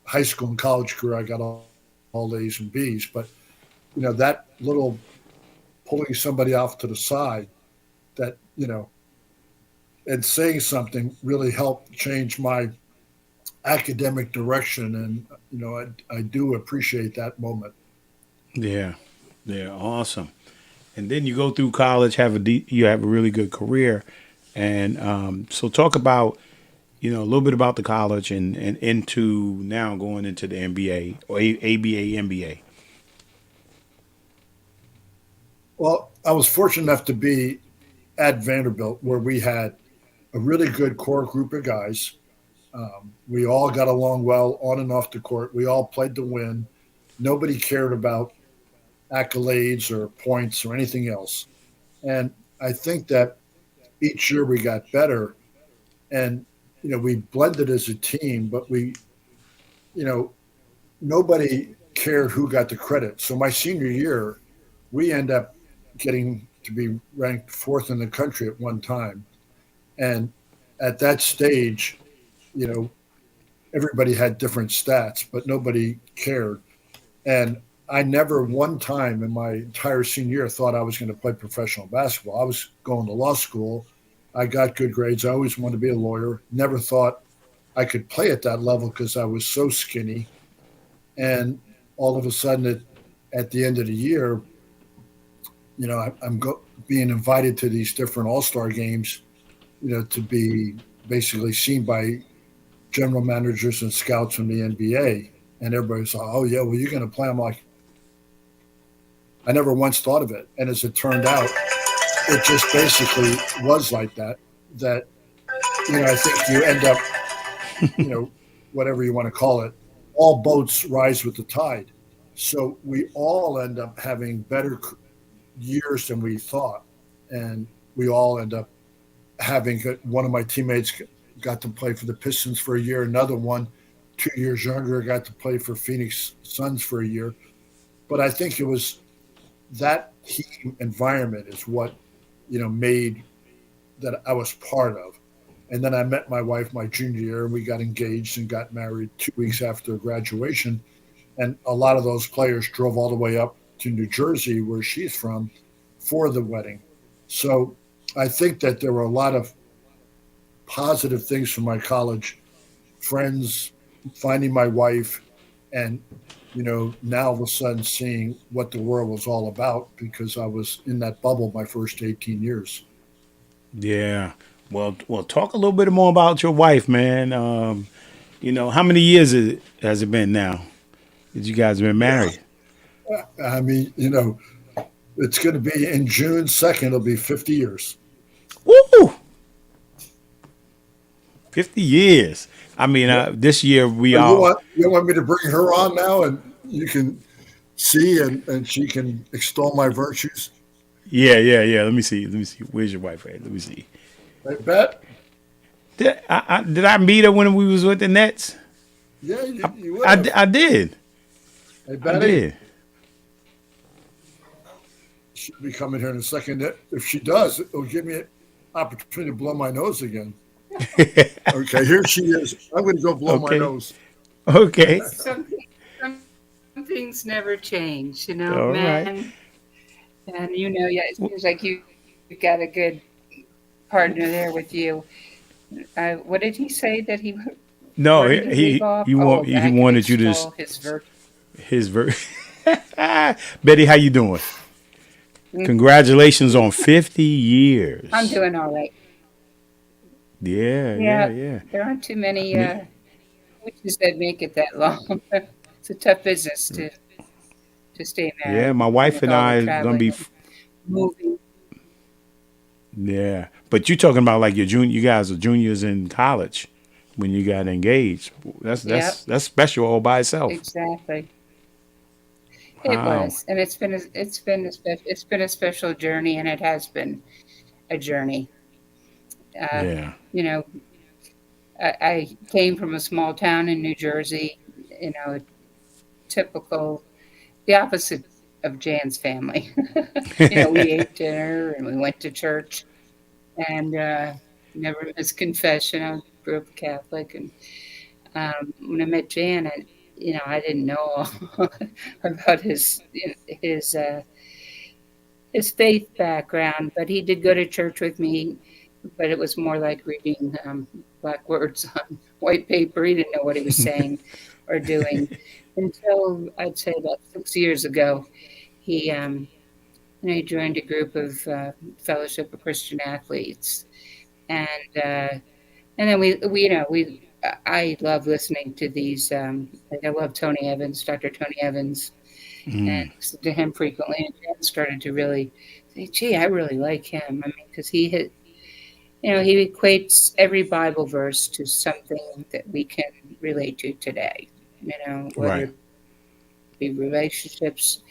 high school and college career, I got all A's and B's. But that little pulling somebody off to the side, that and saying something really helped change my academic direction, and I do appreciate that moment. Yeah, awesome. And then you go through college, you have a really good career, and so talk about a little bit about the college and into now going into the MBA or ABA MBA. Well, I was fortunate enough to be at Vanderbilt where we had a really good core group of guys. We all got along well on and off the court. We all played to win. Nobody cared about accolades or points or anything else. And I think that each year we got better and, we blended as a team, but nobody cared who got the credit. So my senior year, we end up getting to be ranked 4th in the country at one time. And at that stage, everybody had different stats, but nobody cared. And I never one time in my entire senior year thought I was going to play professional basketball. I was going to law school. I got good grades. I always wanted to be a lawyer. Never thought I could play at that level because I was so skinny. And all of a sudden at the end of the year, I'm being invited to these different all-star games, to be basically seen by general managers and scouts from the NBA. And everybody's like, oh, yeah, well, you're going to play. I'm like, I never once thought of it. And as it turned out, it just basically was like that. That, I think you end up, you know, whatever you want to call it, all boats rise with the tide. So we all end up having better years than we thought. And we all end up having one of my teammates got to play for the Pistons for a year, another one 2 years younger got to play for Phoenix Suns for a year. But I think it was that team environment is what made that I was part of. And then I met my wife my junior year, and we got engaged and got married 2 weeks after graduation. And a lot of those players drove all the way up to New Jersey, where she's from, for the wedding. So I think that there were a lot of positive things from my college friends, finding my wife, and now all of a sudden seeing what the world was all about because I was in that bubble my first 18 years. Yeah. Well, talk a little bit more about your wife, man. How many years has it been now that you guys been married? I mean, it's going to be in June 2nd, it'll be 50 years. Woo! 50 years. I mean, this year we all. You want me to bring her on now, and you can see and she can extol my virtues? Yeah. Let me see. Where's your wife at? Let me see. I bet. Did I meet her when we was with the Nets? Yeah, you would. I did. Hey, Betty, I did. She'll be coming here in a second. If she does, it'll give me an opportunity to blow my nose again. Okay, here she is. I'm going to go blow my nose. Okay. Some things never change, All man. right. And yeah, it seems like you've got a good partner there with you. What did he say that he? No, he wanted you to his virtue. his Betty, how you doing? Congratulations on 50 years. I'm doing all right. Yeah. There aren't too many witches that make it that long. It's a tough business to stay married. Yeah, my wife and I are gonna be moving. Yeah, but you talking about like you guys are juniors in college when you got engaged. That's special all by itself. Exactly. Wow. It was, and it's been a special journey, and it has been a journey. Yeah. I came from a small town in New Jersey. Typical, the opposite of Jan's family. We ate dinner and we went to church, and never missed confession. I grew up Catholic, and when I met Jan, I didn't know about his faith background, but he did go to church with me. But it was more like reading black words on white paper. He didn't know what he was saying or doing until I'd say about 6 years ago. He joined a group of Fellowship of Christian Athletes, and then I love listening to these. I love Tony Evans, Dr. Tony Evans, and listen to him frequently. And Jan started to really say, "Gee, I really like him." I mean, because he equates every Bible verse to something that we can relate to today. Whether it be relationships,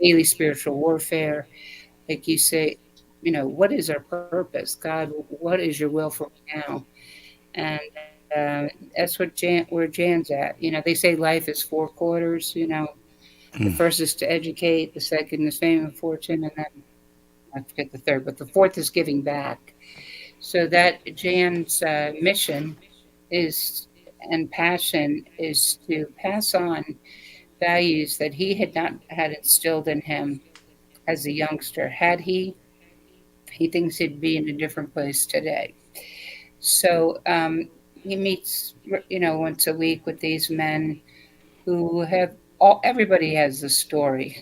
daily spiritual warfare, like you say, what is our purpose? God, what is your will for me now? And that's where Jan's at. They say life is 4 quarters. The first is to educate, the second is fame and fortune, and then I forget the third, but the fourth is giving back. So that Jan's mission and passion is to pass on values that he had not had instilled in him as a youngster. Had he thinks he'd be in a different place today. So he meets, once a week with these men who have everybody has a story.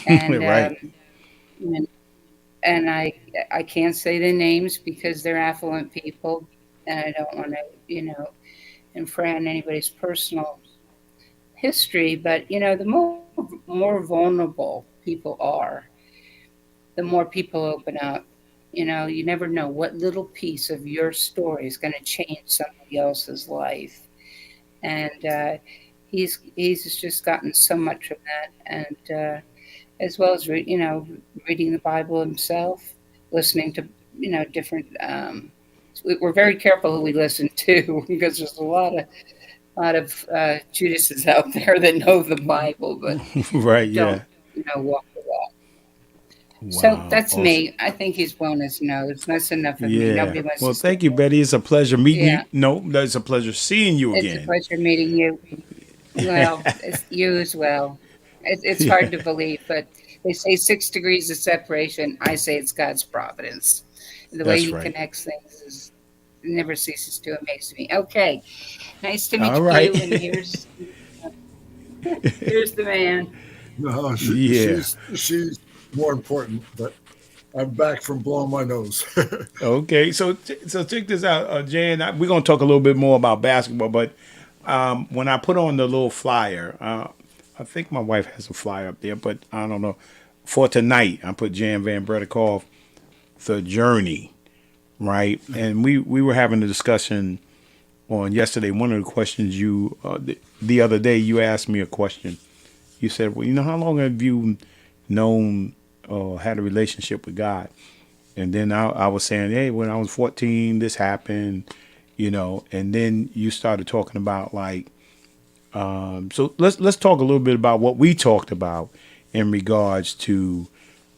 And, right. And I can't say the names because they're affluent people, and I don't want to, infringe anybody's personal history. But the more vulnerable people are, the more people open up. You know, you never know what little piece of your story is going to change somebody else's life. And he's just gotten so much from that, and as well as reading the Bible himself, listening to different. We're very careful who we listen to because there's a lot of Judases out there that know the Bible but Right. don't Yeah. walk the walk. So Wow. that's Awesome. me. I think he's blown his nose. That's enough of me. Yeah. Nobody wants Well, to see thank you, it. Betty. It's a pleasure meeting you. Yeah, No, it's a pleasure seeing you it's a again. pleasure meeting you. Well, it's you as well. It's hard to Yeah. believe, but they say 6 degrees of separation. I say it's God's providence. The way That's He right. connects things never ceases to amaze me. Okay, nice to All meet right. you. And here's the man. No, Yeah. she's more important, but I'm back from blowing my nose. Okay. So check this out, Jan. We're gonna talk a little bit more about basketball, but when I put on the little flyer, I think my wife has a flyer up there, but I don't know. For tonight, I put Jan Van Bredikoff, The Journey, right? And we were having a discussion on yesterday. One of the questions the other day, you asked me a question. You said, well, how long have you known or had a relationship with God? And then I was saying, hey, when I was 14, this happened, and then you started talking about like, so let's talk a little bit about what we talked about in regards to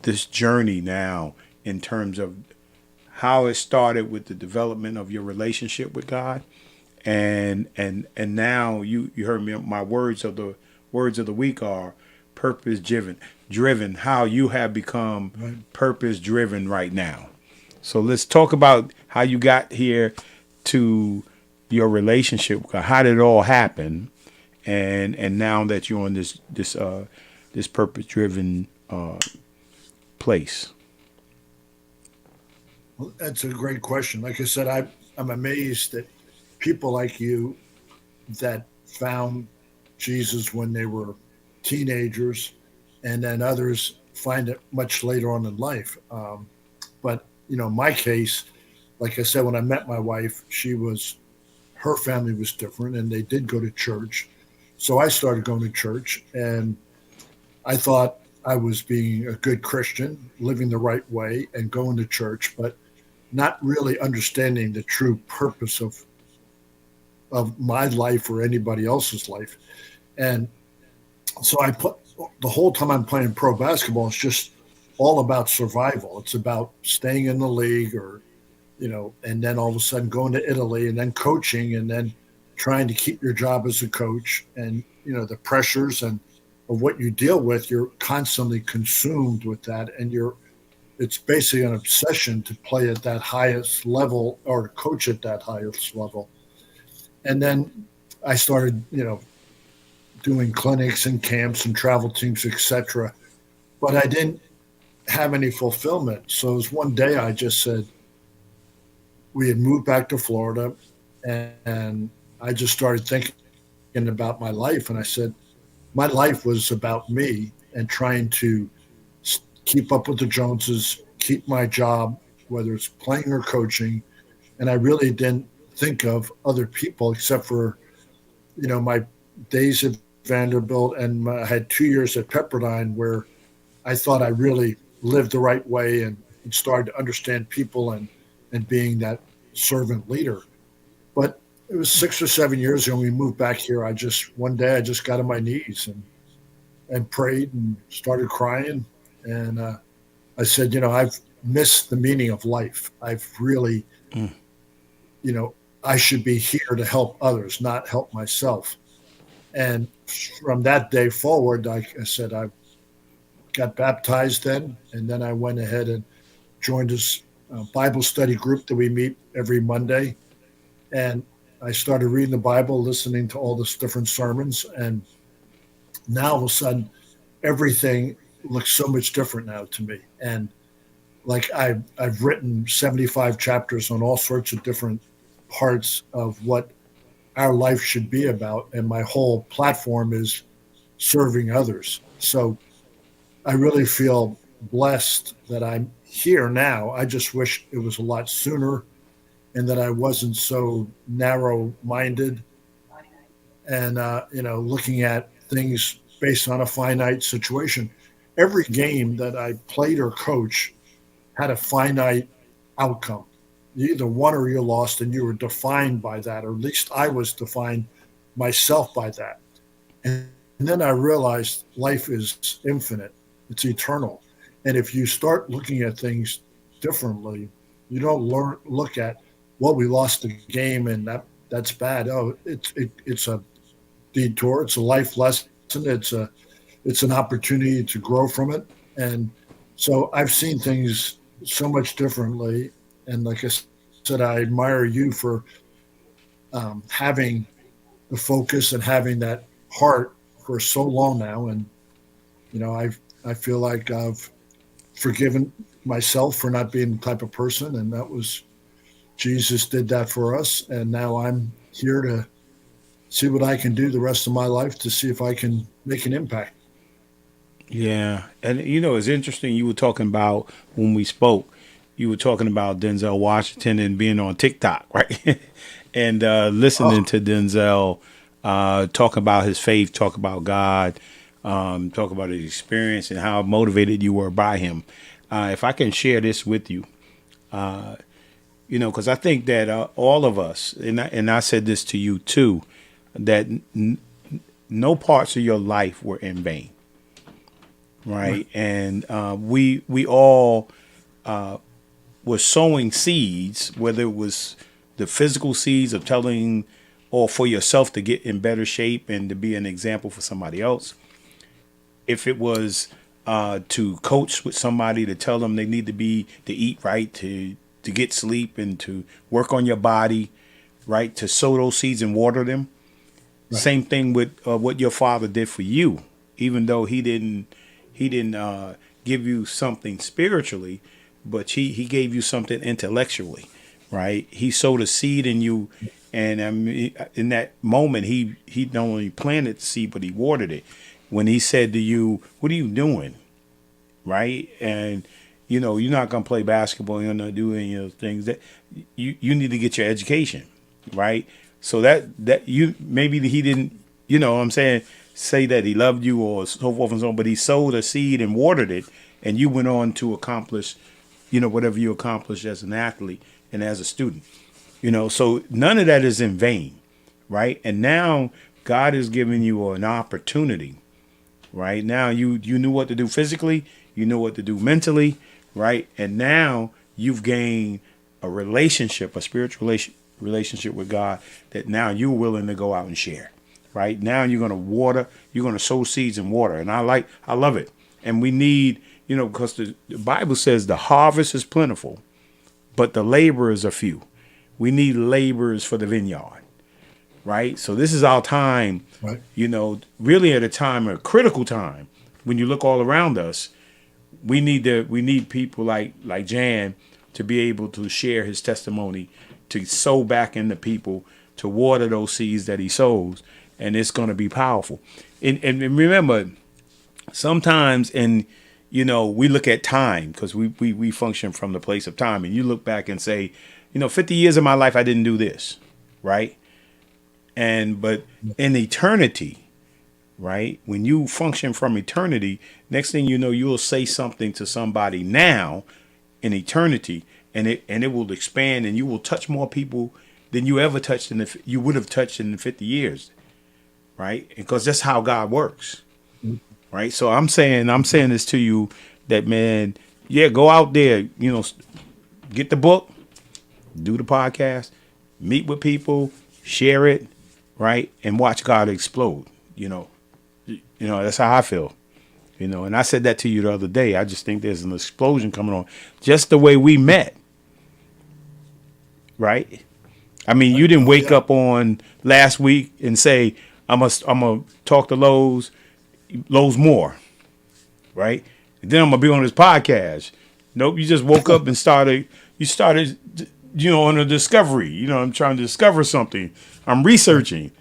this journey now in terms of how it started with the development of your relationship with God, and now you heard me. My words of the week are purpose driven. How you have become purpose driven right now. So let's talk about how you got here to your relationship with God. How did it all happen? And now that you're on this purpose driven place. Well, that's a great question. Like I said, I'm amazed that people like you that found Jesus when they were teenagers, and then others find it much later on in life. But my case, like I said, when I met my wife, her family was different, and they did go to church. So I started going to church, and I thought I was being a good Christian, living the right way, and going to church, but not really understanding the true purpose of my life or anybody else's life. And so the whole time I'm playing pro basketball, it's just all about survival. It's about staying in the league and then all of a sudden going to Italy and then coaching and then trying to keep your job as a coach and, the pressures and of what you deal with, you're constantly consumed with that. And it's basically an obsession to play at that highest level or to coach at that highest level. And then I started, doing clinics and camps and travel teams, etc. But I didn't have any fulfillment. So it was one day I just said, we had moved back to Florida, and I just started thinking about my life. And I said, my life was about me and trying to keep up with the Joneses, keep my job, whether it's playing or coaching. And I really didn't think of other people except for, my days at Vanderbilt, and I had 2 years at Pepperdine where I thought I really lived the right way and started to understand people and being that servant leader. But it was 6 or 7 years ago when we moved back here. One day I just got on my knees and prayed and started crying. And I said, I've missed the meaning of life. I've really, I should be here to help others, not help myself. And from that day forward, like I said, I got baptized then, and then I went ahead and joined this Bible study group that we meet every Monday. And I started reading the Bible, listening to all these different sermons. And now all of a sudden, everything looks so much different now to me. And like I've written 75 chapters on all sorts of different parts of what our life should be about. And my whole platform is serving others. So I really feel blessed that I'm here now. I just wish it was a lot sooner and that I wasn't so narrow minded and, looking at things based on a finite situation. Every game that I played or coached had a finite outcome. You either won or you lost, and you were defined by that, or at least I was defined myself by that. And then I realized life is infinite, it's eternal. And if you start looking at things differently, you don't look at, well, we lost the game and that's bad. Oh, it's a detour, it's a life lesson, it's an opportunity to grow from it. And so I've seen things so much differently. And like I said, I admire you for having the focus and having that heart for so long now. And I feel like I've forgiven myself for not being the type of person, and that was Jesus did that for us. And now I'm here to see what I can do the rest of my life to see if I can make an impact. Yeah. And, it's interesting. You were talking about when we spoke, you were talking about Denzel Washington and being on TikTok, right? And listening to Denzel talk about his faith, talk about God, talk about his experience and how motivated you were by him. If I can share this with you, because I think that all of us, and I said this to you too, that no parts of your life were in vain, right? And we all were sowing seeds, whether it was the physical seeds of telling, or for yourself to get in better shape and to be an example for somebody else. If it was to coach with somebody to tell them they need to eat right, to get sleep, and to work on your body, right? To sow those seeds and water them. Right. Same thing with what your father did for you, even though he didn't give you something spiritually, but he gave you something intellectually, right? He sowed a seed in you, and in that moment, he not only planted the seed, but he watered it. When he said to you, "What are you doing?" Right? And you're not gonna play basketball. You're not doing any of those things. That you need to get your education, right? So that you maybe he didn't, what I'm saying, say that he loved you or so forth and so on, but he sowed a seed and watered it, and you went on to accomplish, whatever you accomplished as an athlete and as a student. So none of that is in vain, right? And now God is giving you an opportunity. Right now, you knew what to do physically, you know what to do mentally, right? And now you've gained a relationship, a spiritual relationship with God that now you're willing to go out and share, right? Now you're going to sow seeds and water. And I love it. And we need, because the Bible says the harvest is plentiful, but the laborers are few. We need laborers for the vineyard. Right. So this is our time, right. Really at a time, a critical time, when you look all around us, we need people like Jan to be able to share his testimony, to sow back into people, to water those seeds that he sows. And it's going to be powerful. And remember, sometimes, we look at time because we function from the place of time. And you look back and say, 50 years of my life, I didn't do this. Right. But in eternity, right, when you function from eternity, next thing you know, you'll say something to somebody now in eternity, and it will expand, and you will touch more people than you ever touched you would have touched in the 50 years, right? Because that's how God works, right? So I'm saying this to you that, man, yeah, go out there, get the book, do the podcast, meet with people, share it. Right, and watch God explode. That's how I feel. And I said that to you the other day. I just think there's an explosion coming on, just the way we met. Right, I mean, you didn't wake up on last week and say, I'm gonna talk to Lowe's more, right? And then I'm gonna be on this podcast. Nope, you just woke up and started on a discovery. I'm trying to discover something. I'm researching,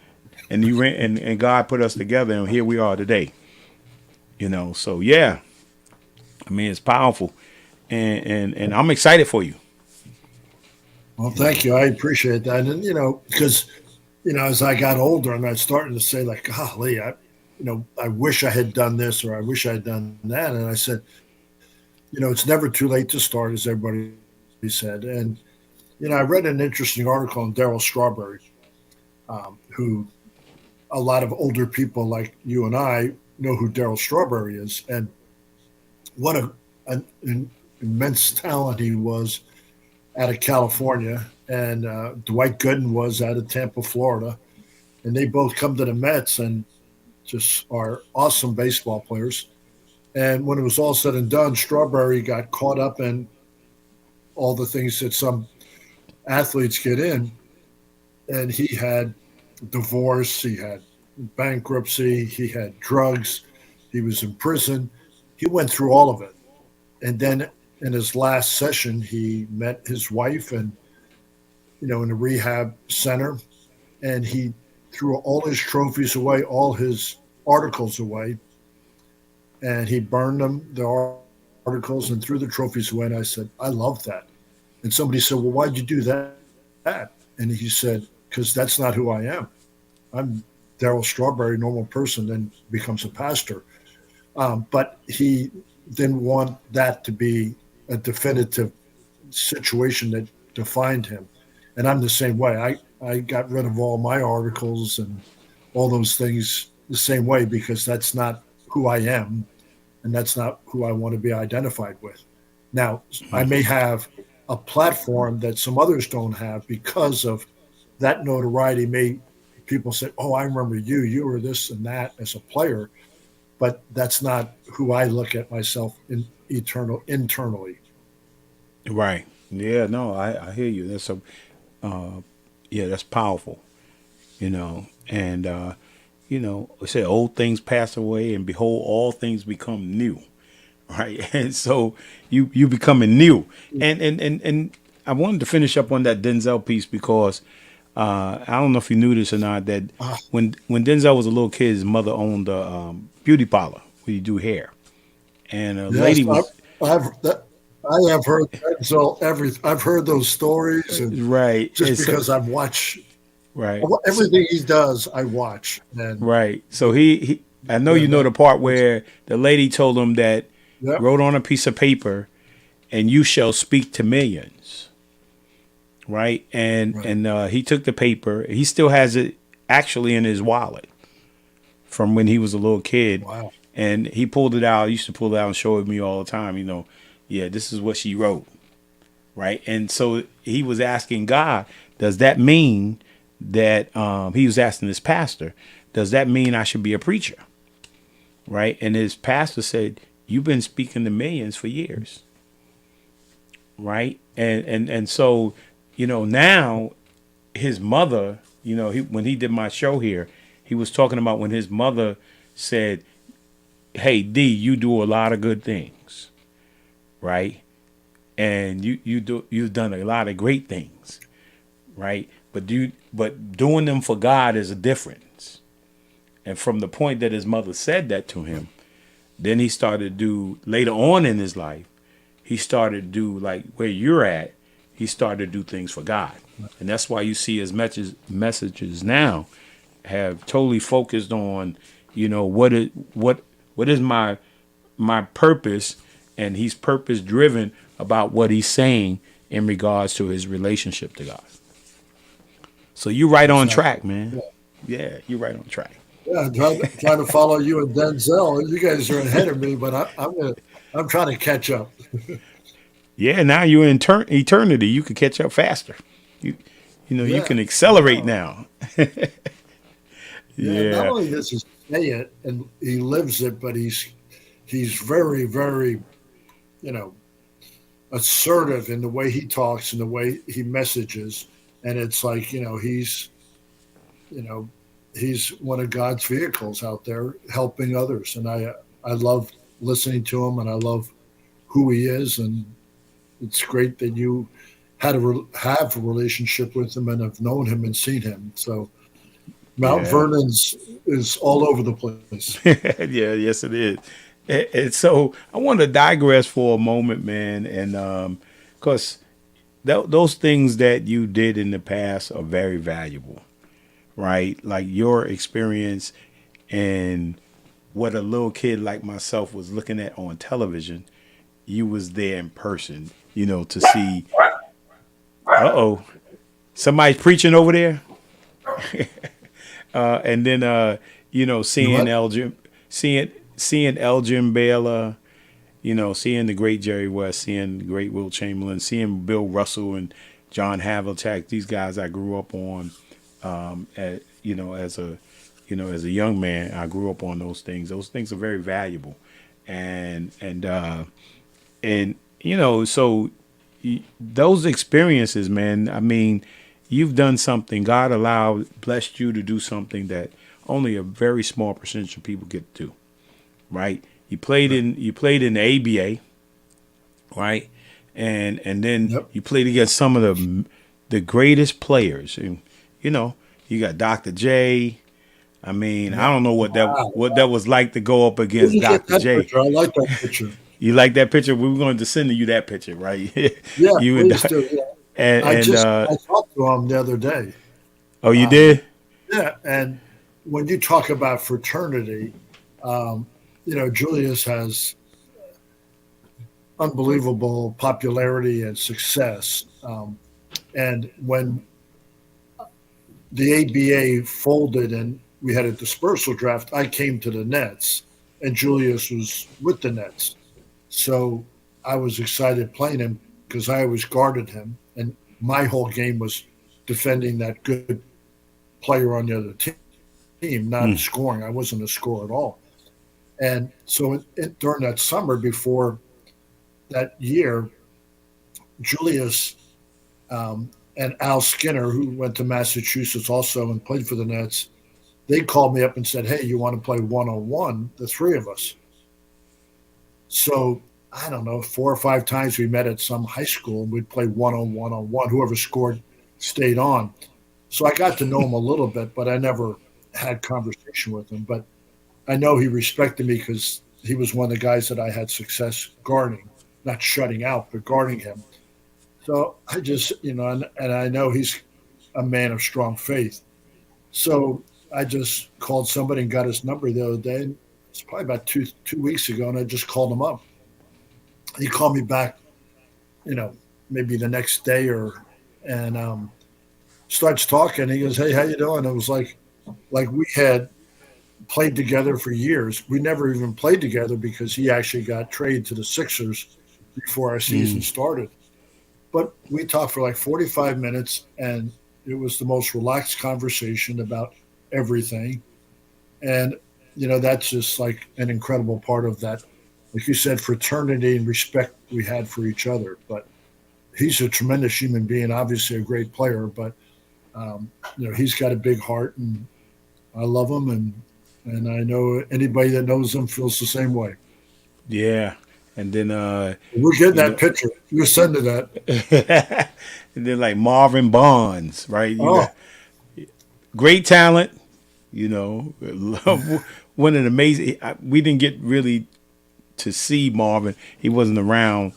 and and God put us together, and here we are today. So yeah, I mean, it's powerful, and I'm excited for you. Well, thank you. I appreciate that. And, because, as I got older and I started to say, like, golly, I wish I had done this or I wish I had done that. And I said, it's never too late to start, as everybody said. And, I read an interesting article on Daryl Strawberry, who a lot of older people like you and I know who Daryl Strawberry is. And what an immense talent he was out of California, and Dwight Gooden was out of Tampa, Florida, and they both come to the Mets and just are awesome baseball players. And when it was all said and done, Strawberry got caught up in all the things that some athletes get in, and he had divorce, he had bankruptcy, he had drugs, he was in prison. He went through all of it, and then in his last session, he met his wife and, in a rehab center, and he threw all his trophies away, all his articles away, and he burned them, the articles, and threw the trophies away. And I said, I love that. And somebody said, well, why'd you do that? And he said, because that's not who I am. I'm Daryl Strawberry, normal person, then becomes a pastor. But he didn't want that to be a definitive situation that defined him. And I'm the same way. I got rid of all my articles and all those things the same way, because that's not who I am, and that's not who I want to be identified with. Now, I may have a platform that some others don't have because of that notoriety. People say, oh, I remember you were this and that as a player, but that's not who I look at myself internally. Right. Yeah. No, I hear you. That's powerful. And we say old things pass away, and behold, all things become new. Right. And so you becoming new, and I wanted to finish up on that Denzel piece because I don't know if you knew this or not, that when Denzel was a little kid, his mother owned a beauty parlor where you do hair, and a lady was. I have heard Denzel I've heard those stories, and right, just because I've watched right everything he does, I watch. And right, so he I know you know the part where the lady told him that wrote on a piece of paper, and you shall speak to millions. Right. And he took the paper. He still has it actually in his wallet from when he was a little kid. Wow. And he pulled it out. He used to pull it out and show it me all the time. Yeah, this is what she wrote. Right. And so he was asking God, does that mean that he was asking his pastor, does that mean I should be a preacher? Right. And his pastor said, you've been speaking to millions for years. Right. And so, now his mother, when he did my show here, he was talking about when his mother said, hey, D, you do a lot of good things. Right. And you've done a lot of great things. Right. But doing them for God is a difference. And from the point that his mother said that to him, then he started to do, later on in his life, he started to do like where you're at. He started to do things for God. And that's why you see his messages now have totally focused on, what is my purpose, and he's purpose driven about what he's saying in regards to his relationship to God. So you're right on track, man. Yeah, you're right on track. Yeah, I'm trying to follow you and Denzel. You guys are ahead of me, but I'm trying to catch up. Yeah, now you're in eternity. You can catch up faster. You can accelerate now. Yeah. Not only does he say it and he lives it, but he's very, very, assertive in the way he talks and the way he messages. And it's like, he's one of God's vehicles out there helping others. And I love listening to him, and I love who he is. And it's great that you have a relationship with him and have known him and seen him. So Mount Vernon's is all over the place. Yeah, yes it is. And so I want to digress for a moment, man, and because those things that you did in the past are very valuable, right? Like your experience and what a little kid like myself was looking at on television, you was there in person, to see. Uh-oh, somebody's preaching over there. And then seeing What? Elgin, seeing Elgin Baylor, seeing the great Jerry West, seeing the great Will Chamberlain, seeing Bill Russell and John Havlicek, these guys I grew up on, as a young man, I grew up on those things. Those things are very valuable, so those experiences, man. I mean, you've done something. God blessed you to do something that only a very small percentage of people get to do. Right? You played in the ABA, right? And then Yep. you played against some of the greatest players. And you got Dr. J. I mean, I don't know what that was like to go up Where against did you get Dr. that J. picture? I like that picture. You like that picture? We were going to send you that picture, right? Yeah, You and please do. Yeah. and I talked to him the other day. oh, you Um, did? yeah, and when you talk about fraternity, um, Julius has unbelievable popularity and success. And when the ABA folded and we had a dispersal draft, I came to the Nets, and Julius was with the Nets. So I was excited playing him because I always guarded him, and my whole game was defending that good player on the other team, not scoring. I wasn't a scorer at all. And so during that summer before that year, Julius and Al Skinner, who went to Massachusetts also and played for the Nets, they called me up and said, "Hey, you want to play one-on-one, the three of us?" So I don't know, 4 or 5 times we met at some high school and we'd play one-on-one. Whoever scored stayed on. So I got to know him a little bit, but I never had conversation with him. But I know he respected me because he was one of the guys that I had success guarding, not shutting out, but guarding him. So I just, and I know he's a man of strong faith. So I just called somebody and got his number the other day. And it's probably about two weeks ago, and I just called him up. He called me back, maybe the next day and starts talking. He goes, "Hey, how you doing?" It was like we had played together for years. We never even played together because he actually got traded to the Sixers before our season started. But we talked for like 45 minutes, and it was the most relaxed conversation about everything. And, that's just like an incredible part of that, like you said, fraternity and respect we had for each other. But he's a tremendous human being, obviously a great player, but, he's got a big heart, and I love him. And I know anybody that knows him feels the same way. Yeah. And then We're getting that picture. You're sending that. and then like Marvin Bonds, right? Great talent, one of the amazing. We didn't get really to see Marvin. He wasn't around,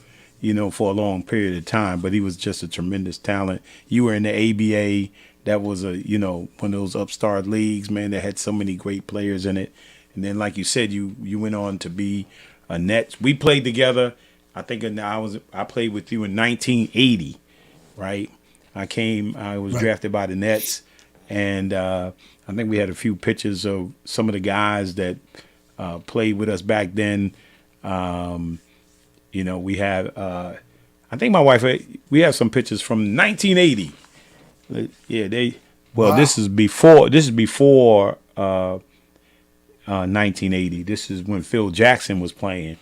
for a long period of time, but he was just a tremendous talent. You were in the ABA. That was one of those upstart leagues, man, that had so many great players in it. And then, like you said, you went on to be a Nets. We played together. I think I played with you in 1980, right? I was drafted by the Nets, and I think we had a few pictures of some of the guys that played with us back then. We have, I think my wife, we have some pictures from 1980. Yeah, Wow. This is before 1980. This is when Phil Jackson was playing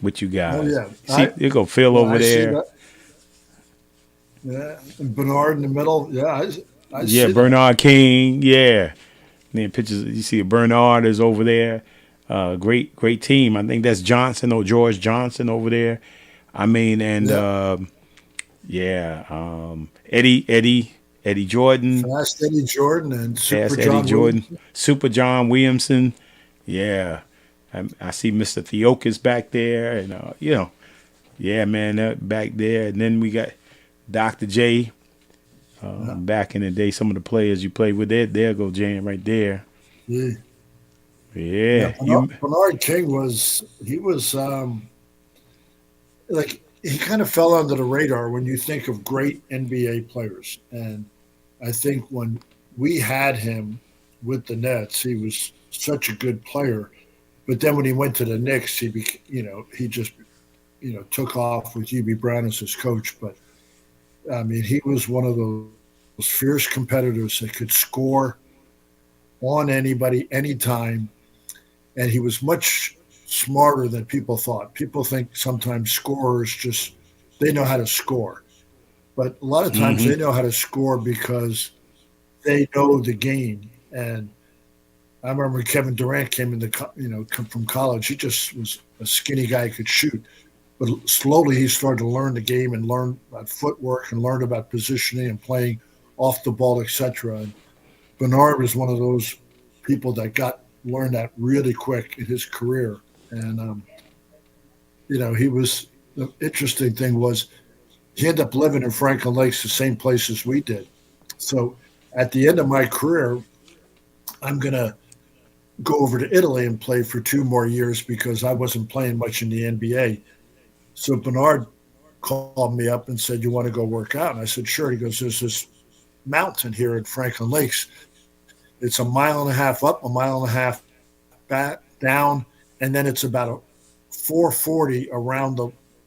with you guys. Oh, yeah. See, you go Phil over there. Yeah, and Bernard in the middle. Yeah, I see Yeah, that. Bernard King. Yeah. And then pictures, you see Bernard is over there. Great team. I think that's Johnson or George Johnson over there. I mean, and Eddie Jordan. Fast Eddie Jordan and Super Fast John Eddie Jordan. Williams. Super John Williamson. Yeah. I see Mr. Theokas back there, and yeah, man, back there. And then we got Dr. J. Back in the day, some of the players you played with, there go Jan right there. Yeah. Yeah, Bernard King was like he kind of fell under the radar when you think of great NBA players, and I think when we had him with the Nets, he was such a good player. But then when he went to the Knicks, he just took off with Hubie Brown as his coach. But I mean, he was one of those fierce competitors that could score on anybody, anytime, and he was much smarter than people thought. People think sometimes scorers they know how to score, but a lot of times they know how to score because they know the game. And I remember Kevin Durant came come from college. He just was a skinny guy who could shoot. But slowly he started to learn the game and learn about footwork and learn about positioning and playing off the ball, etc. And Bernard was one of those people that learned that really quick in his career. And, he was – the interesting thing was he ended up living in Franklin Lakes, the same place as we did. So at the end of my career, I'm going to go over to Italy and play for 2 more years because I wasn't playing much in the NBA. So Bernard called me up and said, "You want to go work out?" And I said, "Sure." He goes, "There's this mountain here in Franklin Lakes. It's a mile and a half up, a mile and a half back down, and then it's about a 440 around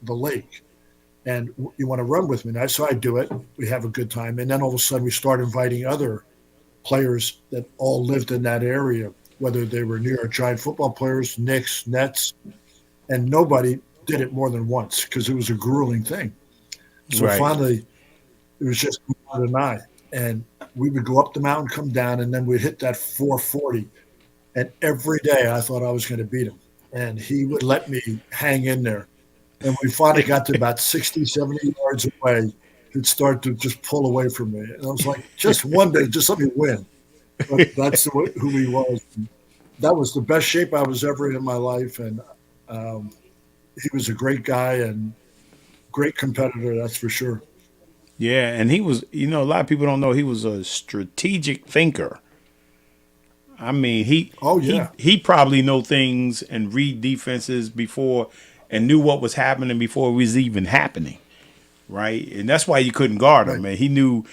the lake. And you want to run with me?" And so I do it. We have a good time. And then all of a sudden we start inviting other players that all lived in that area, whether they were New York Giant football players, Knicks, Nets, and nobody did it more than once because it was a grueling thing. So finally, it was just Bernard and I. And we would go up the mountain, come down, and then we'd hit that 440. And every day I thought I was going to beat him. And he would let me hang in there. And we finally got to about 60, 70 yards away. He'd start to just pull away from me. And I was like, just one day, just let me win. But that's who he was. And that was the best shape I was ever in my life. And he was a great guy and great competitor, that's for sure. Yeah, and he was, a lot of people don't know he was a strategic thinker. I mean, he probably know things and read defenses before and knew what was happening before it was even happening, right? And that's why you couldn't guard him, man. He knew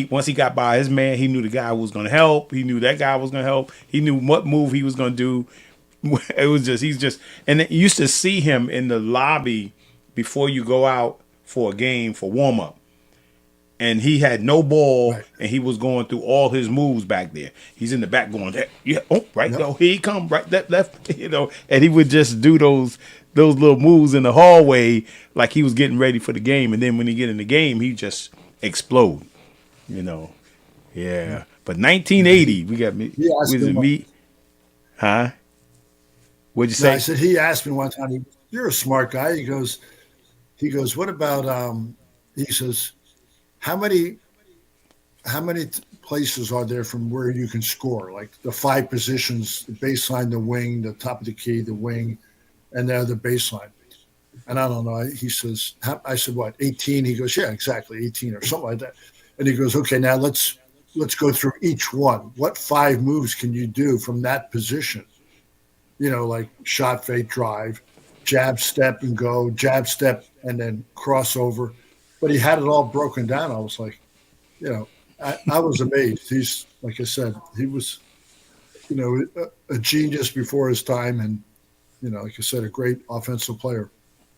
once he got by his man, he knew the guy was going to help. He knew that guy was going to help. He knew what move he was going to do. It was just, and you used to see him in the lobby before you go out for a game for warm up. And he had no ball, and he was going through all his moves back there. He's in the back going, yeah, right, here he come, right, left, and he would just do those little moves in the hallway like he was getting ready for the game. And then when he get in the game, he just explode, Yeah. But 1980, we got me. Huh? What'd you say? I said, he asked me one time, "You're a smart guy." He goes, "What about?" He says, How many places are there from where you can score? Like the 5 positions, the baseline, the wing, the top of the key, the wing, and the other baseline. And I don't know. He says, I said, what, 18? He goes, yeah, exactly, 18 or something like that. And he goes, okay, now let's go through each one. What 5 moves can you do from that position? Like shot, fake, drive, jab, step, and go, jab, step, and then crossover. But he had it all broken down. I was like, I was amazed. He's, like I said, he was, a genius before his time and, like I said, a great offensive player.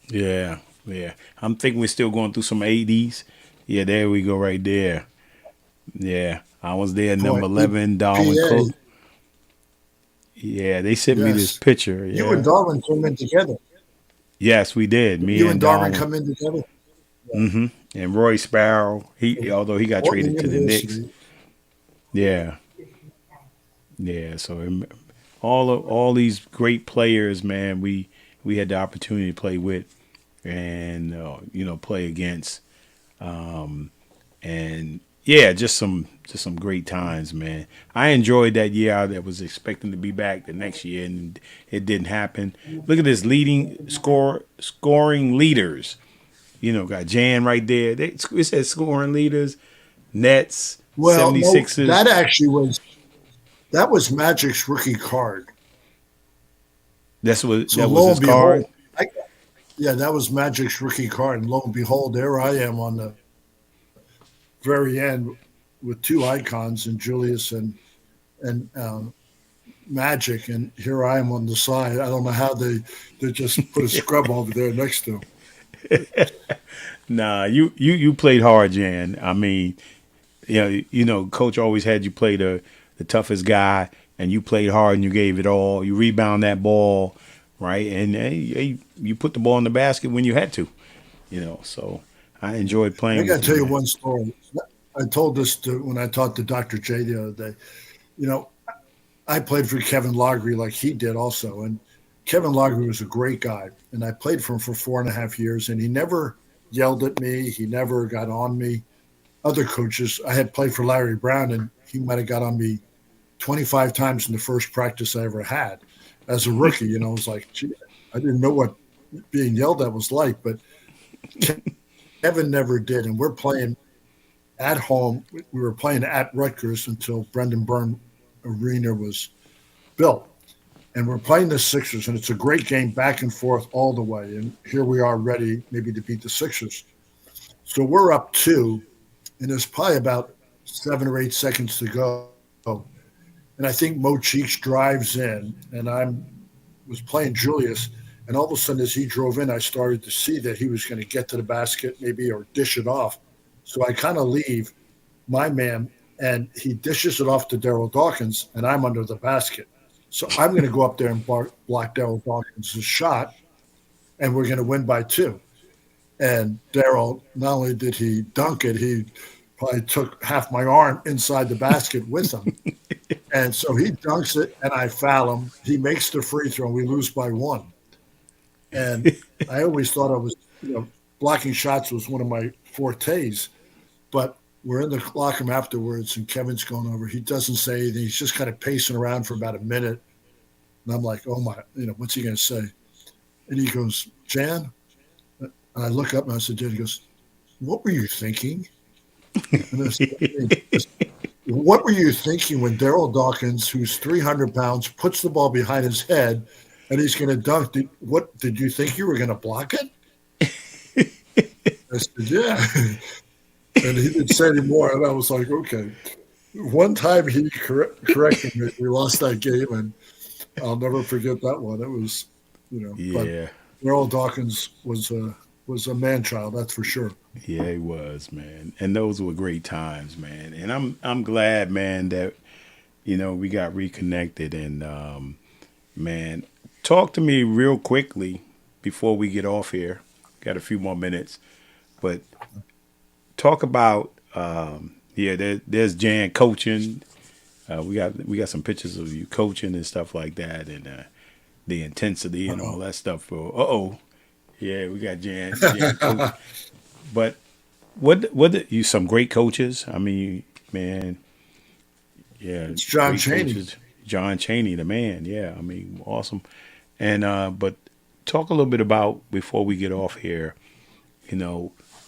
Yeah. I'm thinking we're still going through some 80s. Yeah, there we go right there. Yeah, I was there, number 11, Darwin Cook. Yeah, they sent me this picture. Yeah. You and Darwin came in together. Yes, we did. Me and Darwin come in together. Mm-hmm. And Roy Sparrow, although he got traded to the Knicks. Yeah. So all these great players, man, we had the opportunity to play with and play against, and yeah, just some just some great times, man. I enjoyed that year. I was expecting to be back the next year, and it didn't happen. Look at this scoring leaders. Got Jan right there. It says scoring leaders, Nets, Well, no, 76ers. that was Magic's rookie card. So That was lo his and behold, card. yeah, that was Magic's rookie card, and lo and behold, there I am on the very end with two icons, and Julius and Magic, and here I am on the side. I don't know how they just put a scrub over there next to him. Nah, you played hard, Jan. I mean, Coach always had you play the toughest guy, and you played hard and you gave it all. You rebound that ball, right? And hey, you put the ball in the basket when you had to, So I enjoyed playing. I got to tell you man. one story. I told this when I talked to Dr. J the other day. I played for Kevin Loggery like he did also, and Kevin Loggery was a great guy, and I played for him for 4.5 years, and he never yelled at me. He never got on me. Other coaches, I had played for Larry Brown, and he might have got on me 25 times in the first practice I ever had as a rookie. It was like, gee, I didn't know what being yelled at was like, but Kevin never did. And we're playing at home. We were playing at Rutgers until Brendan Byrne Arena was built. And we're playing the Sixers, and it's a great game back and forth all the way. And here we are ready maybe to beat the Sixers. So we're up 2, and there's probably about 7 or 8 seconds to go. And I think Mo Cheeks drives in, and I was playing Julius, and all of a sudden as he drove in, I started to see that he was going to get to the basket maybe or dish it off. So I kind of leave my man, and he dishes it off to Daryl Dawkins, and I'm under the basket. So I'm going to go up there and block Daryl Dawkins' shot, and we're going to win by 2. And Daryl, not only did he dunk it, he probably took half my arm inside the basket with him. And so he dunks it, and I foul him. He makes the free throw, and we lose by 1. And I always thought I was, blocking shots was one of my fortes. But we're in the locker room afterwards, and Kevin's going over. He doesn't say anything. He's just kind of pacing around for about a minute. And I'm like, oh, my, what's he going to say? And he goes, Jan? And I look up, and I said, Jan, he goes, what were you thinking? And I said, what were you thinking when Daryl Dawkins, who's 300 pounds, puts the ball behind his head and he's going to dunk? Did you think you were going to block it? I said, yeah. And he didn't say any more. And I was like, okay. One time he corrected me. We lost that game, and I'll never forget that one. It was, Yeah. But Daryl Dawkins was a man-child, that's for sure. Yeah, he was, man. And those were great times, man. And I'm glad, man, that we got reconnected. And man, talk to me real quickly before we get off here. Got a few more minutes, but talk about there's Jan coaching. We got some pictures of you coaching and stuff like that, and the intensity and all that stuff. Yeah, we got Jan coach. But what you some great coaches? I mean, man, yeah, it's John Chaney. Coaches. John Chaney, the man. Yeah, I mean, awesome. And but talk a little bit about before we get off here.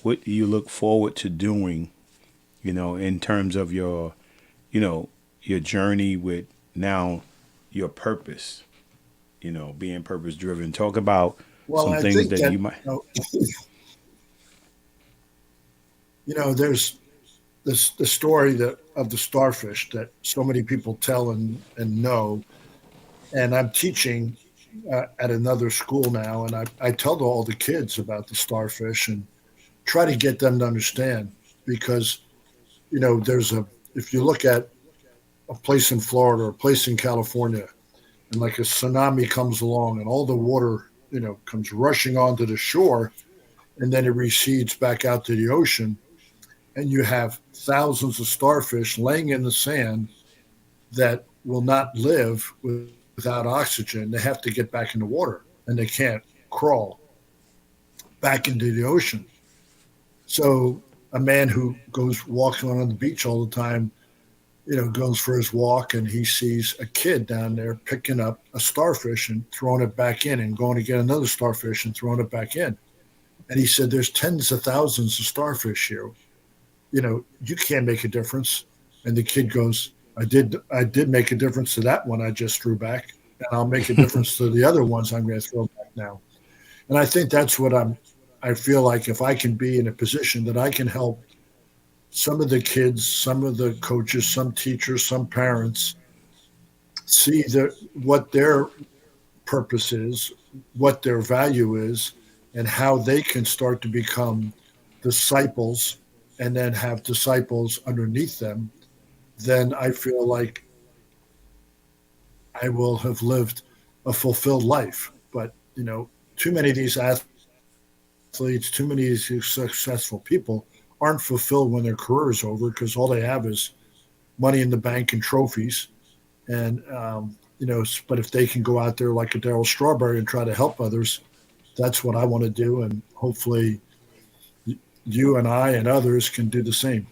What do you look forward to doing? In terms of your journey with now your purpose. Being purpose driven. Talk about some things that you might. There's the story of the starfish that so many people tell and know. And I'm teaching at another school now, and I tell all the kids about the starfish and try to get them to understand, because, if you look at a place in Florida or a place in California, and like a tsunami comes along and all the water, comes rushing onto the shore, and then it recedes back out to the ocean, and you have thousands of starfish laying in the sand that will not live without oxygen. They have to get back in the water, and they can't crawl back into the ocean. So a man who walks around on the beach all the time goes for his walk, and he sees a kid down there picking up a starfish and throwing it back in, and going to get another starfish and throwing it back in. And he said, "There's tens of thousands of starfish here. You can't make a difference." And the kid goes, I did make a difference to that one I just threw back, and I'll make a difference to the other ones I'm going to throw back now. And I think that's what I feel like, if I can be in a position that I can help some of the kids, some of the coaches, some teachers, some parents see what their purpose is, what their value is, and how they can start to become disciples and then have disciples underneath them, then I feel like I will have lived a fulfilled life. But, too many of these athletes, too many of these successful people aren't fulfilled when their career is over, because all they have is money in the bank and trophies. And, but if they can go out there like a Darryl Strawberry and try to help others, that's what I want to do. And hopefully you and I and others can do the same.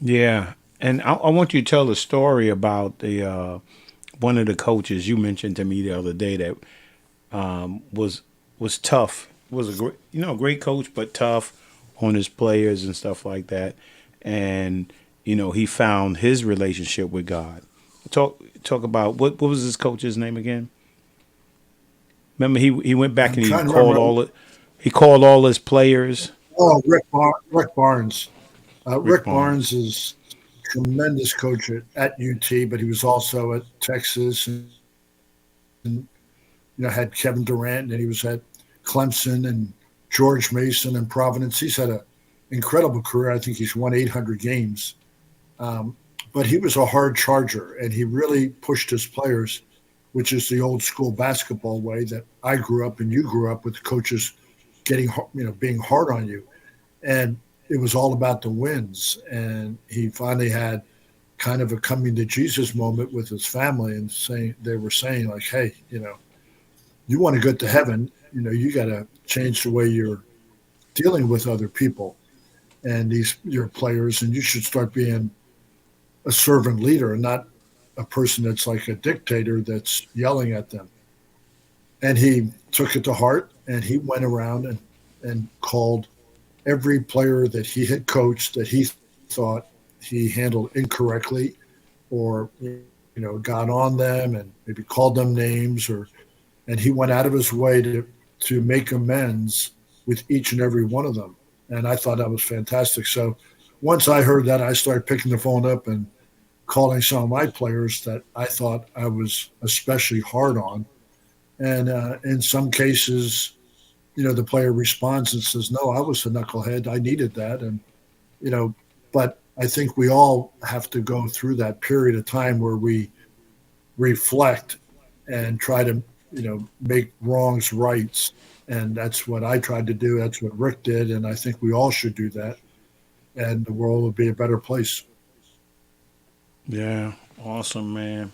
Yeah, and I want you to tell a story about the one of the coaches you mentioned to me the other day that was tough. Was a great coach, but tough on his players and stuff like that. And he found his relationship with God. Talk about what was his coach's name again? Remember, he went back and he called all his players. Oh, Rick Barnes. Rick Barnes. Barnes is a tremendous coach at UT, but he was also at Texas, and had Kevin Durant, and he was at Clemson and George Mason and Providence. He's had an incredible career. I think he's won 800 games. But he was a hard charger, and he really pushed his players, which is the old school basketball way that I grew up and you grew up with, coaches being hard on you. And it was all about the wins. And he finally had kind of a coming to Jesus moment with his family, and they were saying like, hey, you want to get to heaven, you got to change the way you're dealing with other people and your players, and you should start being a servant leader and not a person that's like a dictator that's yelling at them. And he took it to heart, and he went around and called every player that he had coached that he thought he handled incorrectly, or got on them and maybe called them names, and he went out of his way to make amends with each and every one of them. And I thought that was fantastic. So once I heard that, I started picking the phone up and calling some of my players that I thought I was especially hard on. And in some cases, the player responds and says, no, I was a knucklehead. I needed that. And, but I think we all have to go through that period of time where we reflect and try to, make wrongs rights. And that's what I tried to do. That's what Rick did. And I think we all should do that. And the world will be a better place. Yeah, awesome, man.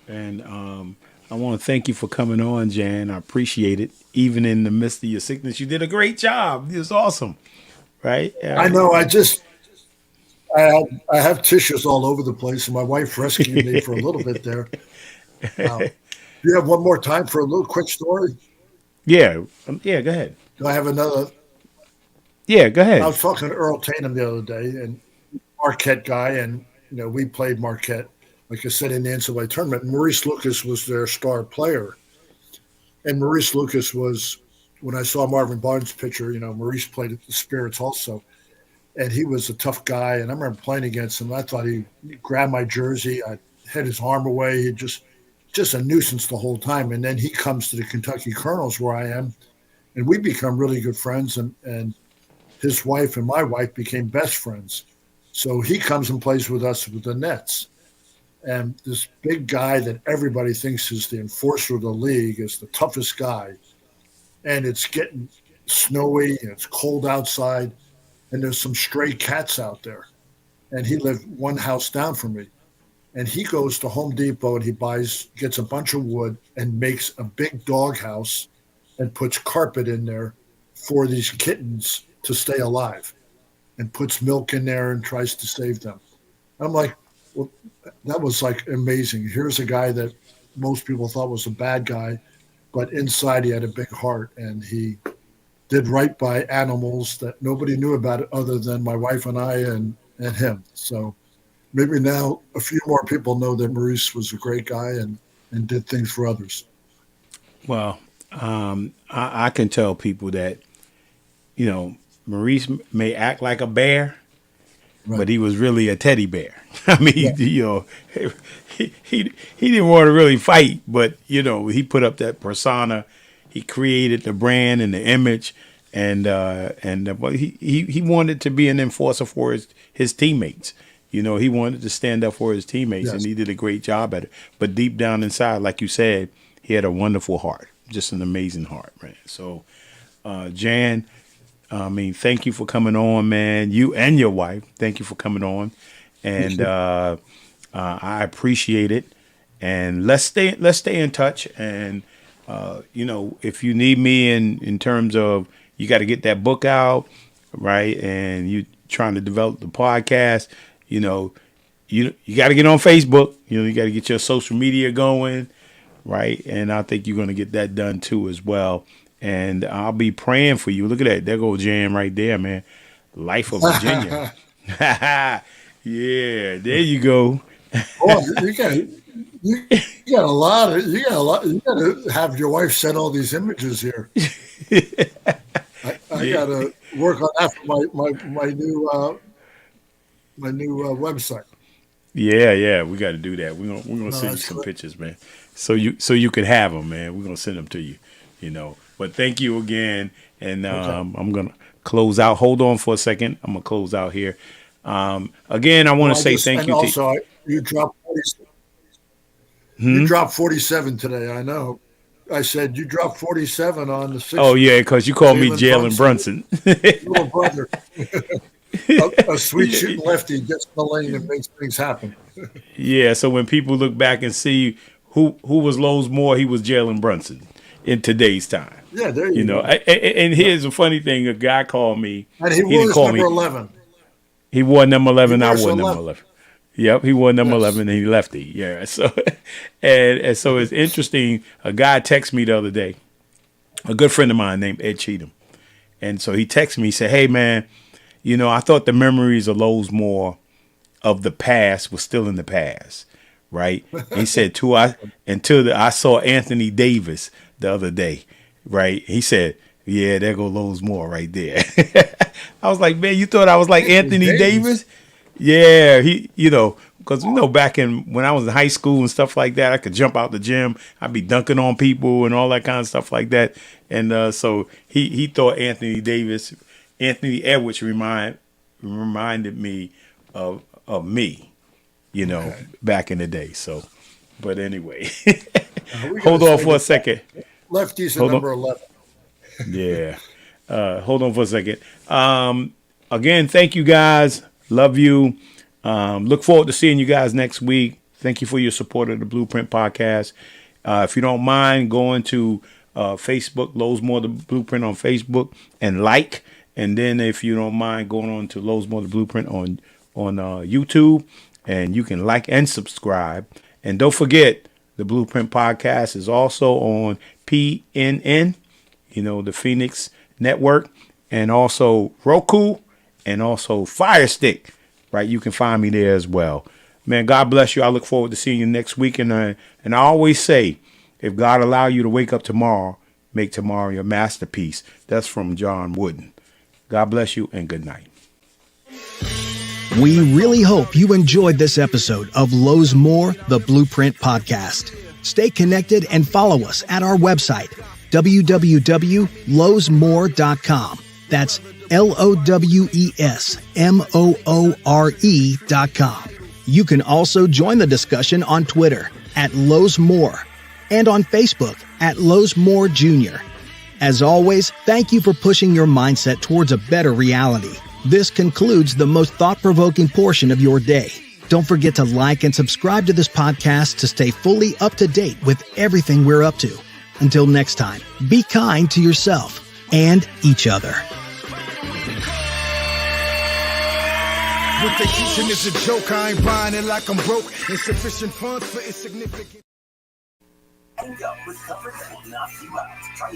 And I want to thank you for coming on, Jan. I appreciate it. Even in the midst of your sickness, you did a great job. It was awesome, right? I know. I have tissues all over the place, and my wife rescued me for a little bit there. Do you have one more time for a little quick story? Yeah, go ahead. Do I have another? Yeah, go ahead. I was talking to Earl Tatum the other day, and Marquette guy, and we played Marquette, like I said, in the NCAA tournament. Maurice Lucas was their star player, and Maurice Lucas was, when I saw Marvin Barnes' picture, Maurice played at the Spirits also, and he was a tough guy. And I remember playing against him. I thought he grabbed my jersey, I had his arm away. He just a nuisance the whole time. And then he comes to the Kentucky Colonels, where I am, and we become really good friends. And his wife and my wife became best friends. So he comes and plays with us with the Nets. And this big guy that everybody thinks is the enforcer of the league is the toughest guy. And it's getting snowy and it's cold outside, and there's some stray cats out there. And he lived one house down from me. And he goes to Home Depot and he gets a bunch of wood and makes a big dog house and puts carpet in there for these kittens to stay alive, and puts milk in there and tries to save them. I'm like, well, that was like amazing. Here's a guy that most people thought was a bad guy, but inside he had a big heart, and he did right by animals that nobody knew about it other than my wife and I and him. So maybe now a few more people know that Maurice was a great guy and did things for others. Well, I can tell people that, you know, Maurice may act like a bear, Right. but he was really a teddy bear. I mean, Yeah. you know, he didn't want to really fight, but, you know, he put up that persona. He created the brand and the image, and he wanted to be an enforcer for his teammates. You know, he wanted to stand up for his teammates, Yes. and he did a great job at it. But deep down inside, like you said, he had a wonderful heart, just an amazing heart, man. So, Jan, I mean, thank you for coming on, man. You and your wife, thank you for coming on, and I appreciate it. And let's stay in touch. And you know, if you need me in terms of you got to get that book out, right, and you trying to develop the podcast, you know, you got to get on Facebook. You know, you got to get your social media going, right? And I think you're going to get that done too as well. And I'll be praying for you. Look at that. There goes Jan right there, man. Life of Virginia. Yeah, there you go. Oh, you got a lot. You got to have your wife send all these images here. I got to work on that for my new website. Yeah, we got to do that. We're gonna send you some pictures, man. So you can have them, man. We're gonna send them to you. You know. But thank you again, and I'm gonna close out. Hold on for a second. I'm gonna close out here. Again, I want to say thank you. Also, you dropped 47. You dropped 47 today. I know. I said you dropped 47 on the 6th. Oh yeah, because you called me Jalen Brunson. Little brother. A sweet shooting lefty gets in the lane and makes things happen. Yeah, so when people look back and see who was Lowe's Moore, he was Jalen Brunson in today's time. Yeah, there you know. go. And here's a funny thing: a guy called me, and he wore number 11. He wore number 11. I wore 11. number 11. Yep, he wore number 11 and he lefty. Yeah, so and so it's interesting. A guy texted me the other day, a good friend of mine named Ed Cheatham, and so he texted me. He said, "Hey man, you know, I thought the memories of Lowe's Moore of the past was still in the past, right?" He said, I saw Anthony Davis the other day, right? He said, "Yeah, there go Lowe's Moore right there." I was like, "Man, you thought I was like Anthony Davis?" Yeah, he, you know, because, you know, back when I was in high school and stuff like that, I could jump out the gym. I'd be dunking on people and all that kind of stuff like that. And so he thought Anthony Edwards reminded me of me, you know, back in the day. So, but anyway, hold on for a second. Lefty's at number 11. Yeah. Hold on for a second. Again, thank you guys. Love you. Look forward to seeing you guys next week. Thank you for your support of the Blueprint Podcast. If you don't mind going to Facebook, Lowe's Moore the Blueprint on Facebook, and like. And then if you don't mind going on to Lowe's Moore the Blueprint on YouTube, and you can like and subscribe. And don't forget, the Blueprint Podcast is also on PNN, you know, the Phoenix Network, and also Roku, and also Fire Stick, right? You can find me there as well. Man, God bless you. I look forward to seeing you next week. And I always say, if God allow you to wake up tomorrow, make tomorrow your masterpiece. That's from John Wooden. God bless you and good night. We really hope you enjoyed this episode of Lowe's Moore, the Blueprint Podcast. Stay connected and follow us at our website, www.lowesmore.com. That's LOWESMOORE.com. You can also join the discussion on Twitter at Lowe's Moore and on Facebook at Lowe's Moore Jr. As always, thank you for pushing your mindset towards a better reality. This concludes the most thought-provoking portion of your day. Don't forget to like and subscribe to this podcast to stay fully up to date with everything we're up to. Until next time, be kind to yourself and each other. What they teaching is a joke. I ain't buying it like I'm broke. Insufficient funds for insignificant. And go with comfort that will knock you out. Try